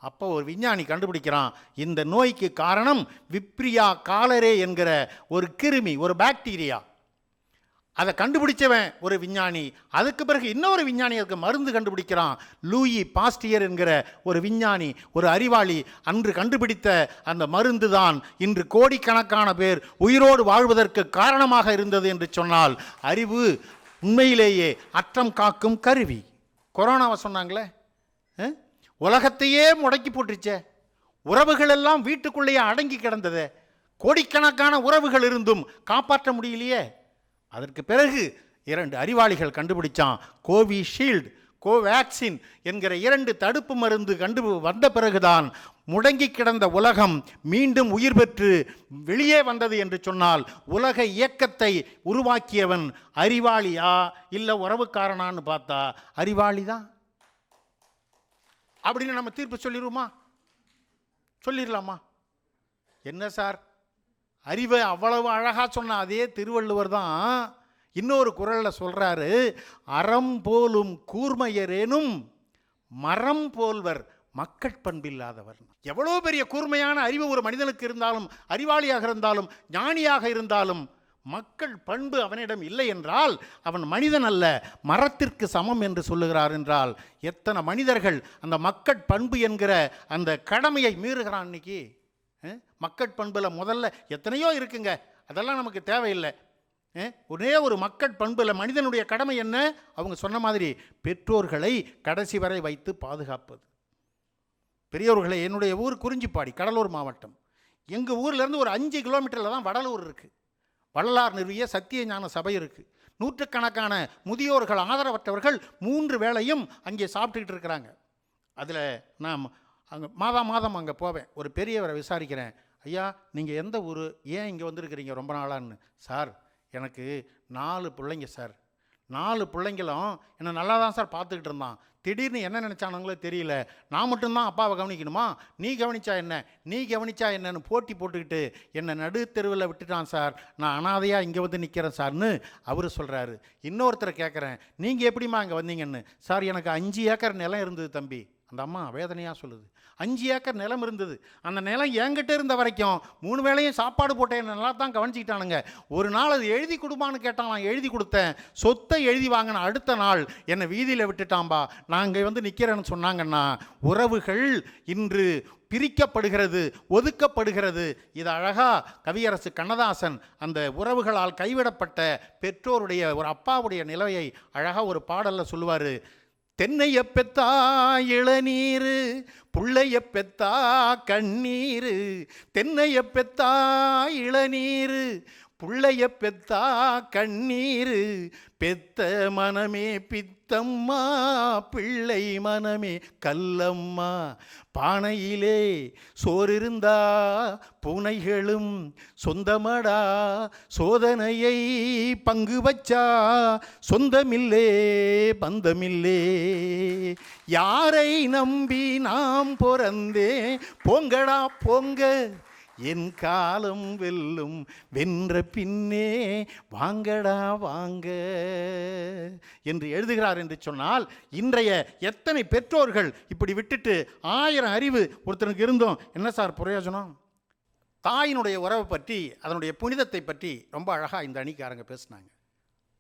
அப்போ ஒரு விஞ்ஞானி கண்டுபிடிக்கிறான், இந்த நோய்க்கு காரணம் விப்ரியா காலரே என்கிற ஒரு கிருமி, ஒரு பாக்டீரியா. அதை கண்டுபிடிச்சவன் ஒரு விஞ்ஞானி. அதுக்கு பிறகு இன்னொரு விஞ்ஞானி அதுக்கு மருந்து கண்டுபிடிக்கிறான். லூயி பாஸ்டியர் என்கிற ஒரு விஞ்ஞானி, ஒரு அறிவாளி. அன்று கண்டுபிடித்த அந்த மருந்து தான் இன்று கோடிக்கணக்கான பேர் உயிரோடு வாழ்வதற்கு காரணமாக இருந்தது என்று சொன்னால் அறிவு உண்மையிலேயே அற்றம் காக்கும் கருவி. கொரோனாவை சொன்னாங்களே, உலகத்தையே முடக்கி போட்டுச்சே, உறவுகள் எல்லாம் வீட்டுக்குள்ளேயே அடங்கி கிடந்தது, கோடிக்கணக்கான உறவுகள் இருந்தும் காப்பாற்ற முடியலையே. அதற்கு பிறகு 2 அறிவாளிகள் கண்டுபிடிச்சான். கோவிஷீல்டு, கோவேக்சின் என்கிற 2 தடுப்பு மருந்து வந்த பிறகுதான் முடங்கி கிடந்த உலகம் மீண்டும் உயிர் பெற்று வெளியே வந்தது என்று சொன்னால் உலக இயக்கத்தை உருவாக்கியவன் அறிவாளியா இல்லை உறவுக்காரனான்னு பார்த்தா அறிவாளி தான் அப்படின்னு நம்ம தீர்ப்பு சொல்லிடுவோமா? சொல்லிடலாமா? என்ன சார், அறிவை அவ்வளவு அழகாக சொன்ன அதே திருவள்ளுவர் தான் இன்னொரு குறளில் சொல்கிறாரு, அறம் போலும் கூர்மையரேனும் மரம் போல்வர் மக்கட்பண்பில்லாதவர். எவ்வளோ பெரிய கூர்மையான அறிவு ஒரு மனிதனுக்கு இருந்தாலும், அறிவாளியாக இருந்தாலும், ஞானியாக இருந்தாலும், மக்கள் பண்பு அவனிடம் இல்லை என்றால் அவன் மனிதன் அல்ல, மரத்திற்கு சமம் என்று சொல்லுகிறார். என்றால் எத்தனை மனிதர்கள் அந்த மக்கட்பண்பு என்கிற அந்த கடமையை மீறுகிறான். இன்னைக்கு மக்கட்பண்பில் முதல்ல எத்தனையோ இருக்குங்க, அதெல்லாம் நமக்கு தேவையில்லை. ஒரே ஒரு மக்கட்பண்பில் மனிதனுடைய கடமை என்ன? அவங்க சொன்ன மாதிரி பெற்றோர்களை கடைசி வரை வைத்து பாதுகாப்பது. பெரியவர்களை, என்னுடைய ஊர் குறிஞ்சிப்பாடி, கடலூர் மாவட்டம். எங்கள் ஊர்லேருந்து ஒரு 5 கிலோமீட்டரில் தான் வடலூர் இருக்குது. வள்ளலார் நிறுவிய சத்திய ஞான சபை இருக்குது. நூற்றுக்கணக்கான முதியோர்கள், ஆதரவற்றவர்கள் 3 வேளையும் அங்கே சாப்பிட்டுக்கிட்டு இருக்கிறாங்க. அதில் நான் அங்கே மாதம் அங்கே போவேன். ஒரு பெரியவரை விசாரிக்கிறேன், ஐயா நீங்கள் எந்த ஊர், ஏன் இங்கே வந்திருக்கிறீங்க ரொம்ப நாளான்னு. சார் எனக்கு 4 பிள்ளைங்க சார், 4 பிள்ளைங்களும் என்னை நல்லா தான் சார் பார்த்துக்கிட்டு இருந்தான். திடீர்னு என்ன நினச்சானுங்களோ தெரியல, நான் மட்டும்தான் அப்பாவை கவனிக்கணுமா, நீ கவனிச்சா என்ன, நீ கவனிச்சா என்னன்னு போட்டி போட்டுக்கிட்டு என்னை நடு தெருவில் விட்டுட்டான் சார், நான் அனாதையாக இங்கே வந்து நிற்கிறேன் சார்னு அவர் சொல்கிறாரு. இன்னொருத்தரை கேட்குறேன், நீங்கள் எப்படிம்மா அங்கே வந்தீங்கன்னு. சார் எனக்கு 5 ஏக்கர் நிலம் இருந்தது தம்பி, அந்த அம்மா வேதனையாக சொல்லுது. 5 ஏக்கர் நிலம் இருந்தது. அந்த நிலம் என்கிட்ட இருந்த வரைக்கும் 3 வேளையும் சாப்பாடு போட்டேன், நல்லா தான் கவனிச்சிக்கிட்டானுங்க. ஒரு நாள் அது எழுதி கொடுப்பான்னு கேட்டான், நான் எழுதி கொடுத்தேன். சொத்தை எழுதி வாங்கின அடுத்த நாள் என்னை வீதியில் விட்டுட்டான்பா. நான் இங்கே வந்து நிற்கிறேன்னு சொன்னாங்கன்னா, உறவுகள் இன்று பிரிக்கப்படுகிறது, ஒதுக்கப்படுகிறது. இது அழகா கவியரசு கண்ணதாசன் அந்த உறவுகளால் கைவிடப்பட்ட பெற்றோருடைய ஒரு அப்பாவுடைய நிலையை அழகா ஒரு பாடல்ல சொல்லுவார். தென்னைய பெத்தா இளநீரு, புள்ளைய பெத்தா கண்ணீரு. தென்னைய பெத்தா இளநீரு, புள்ளைய பெத்தா கண்ணீரு. பெத்த மனமே பித்தம்மா, பிள்ளை மனமே கல்லம்மா. பானையிலே சோறிருந்தா பூனைகளும் சொந்தமடா, சோதனையை பங்கு வச்சா சொந்தமில்லே பந்தமில்லே. யாரை நம்பி நாம் பொறந்தே, போங்கடா போங்க என் காலம் வெல்லும், வென்ற பின்னே வாங்கடா வாங்க என்று எழுதுகிறார். என்று சொன்னால் இன்றைய எத்தனை பெற்றோர்கள் இப்படி விட்டுட்டு 1000 அறிவு ஒருத்தனுக்கு இருந்தோம் என்ன சார் பிரயோஜனம்? தாயினுடைய உறவை பற்றி, அதனுடைய புனிதத்தை பற்றி ரொம்ப அழகாக இந்த அணிக்காரங்க பேசினாங்க.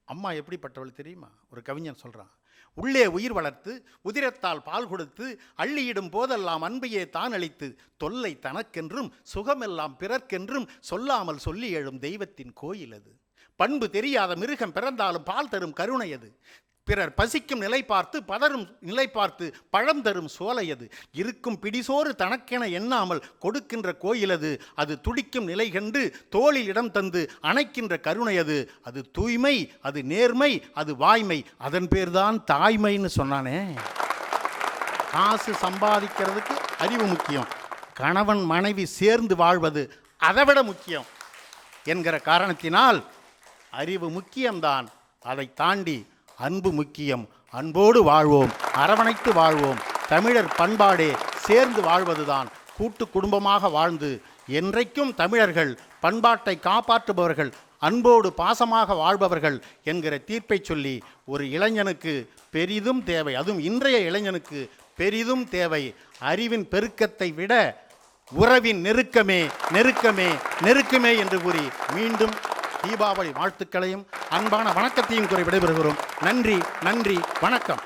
அம்மா எப்படிப்பட்டவள் தெரியுமா? ஒரு கவிஞன் சொல்கிறான், உள்ளே உயிர் வளர்த்து உதிரத்தால் பால் கொடுத்து அள்ளியிடும் போதெல்லாம் அன்பையே தான் அளித்து தொல்லை தனக்கென்றும் சுகமெல்லாம் பிறர்க்கென்றும் சொல்லாமல் சொல்லி எழும் தெய்வத்தின் கோயில் அது. பண்பு தெரியாத மிருகம் பிறந்தாலும் பால் தரும் கருணை அது. பிறர் பசிக்கும் நிலை பார்த்து பதறும் நிலை பார்த்து பழம் தரும் சோலை அது. இருக்கும் பிடிசோறு தனக்கென எண்ணாமல் கொடுக்கின்ற கோயில் அது. அது துடிக்கும் நிலை கண்டு தோளில் இடம் தந்து அணைக்கின்ற கருணை அது. அது தூய்மை, அது நேர்மை, அது வாய்மை. அதன் பேர்தான் தாய்மைன்னு சொன்னானே. காசு சம்பாதிக்கிறதுக்கு அறிவு முக்கியம், கணவன் மனைவி சேர்ந்து வாழ்வது அதைவிட முக்கியம் என்கிற காரணத்தினால் அறிவு முக்கியம்தான். அதை தாண்டி அன்பு முக்கியம். அன்போடு வாழ்வோம், அரவணைத்து வாழ்வோம். தமிழர் பண்பாடே சேர்ந்து வாழ்வதுதான். கூட்டு குடும்பமாக வாழ்ந்து என்றைக்கும் தமிழர்கள் பண்பாட்டை காப்பாற்றுபவர்கள், அன்போடு பாசமாக வாழ்பவர்கள் என்கிற தீர்ப்பை சொல்லி ஒரு இளைஞனுக்கு பெரிதும் தேவை, அதுவும் இன்றைய இளைஞனுக்கு பெரிதும் தேவை அறிவின் பெருக்கத்தை விட உறவின் நெருக்கமே நெருக்கமே நெருக்கமே என்று கூறி மீண்டும் தீபாவளி வாழ்த்துக்களையும் அன்பான வணக்கத்தையும் கூறி விடைபெறுகிறோம். நன்றி, நன்றி, வணக்கம்.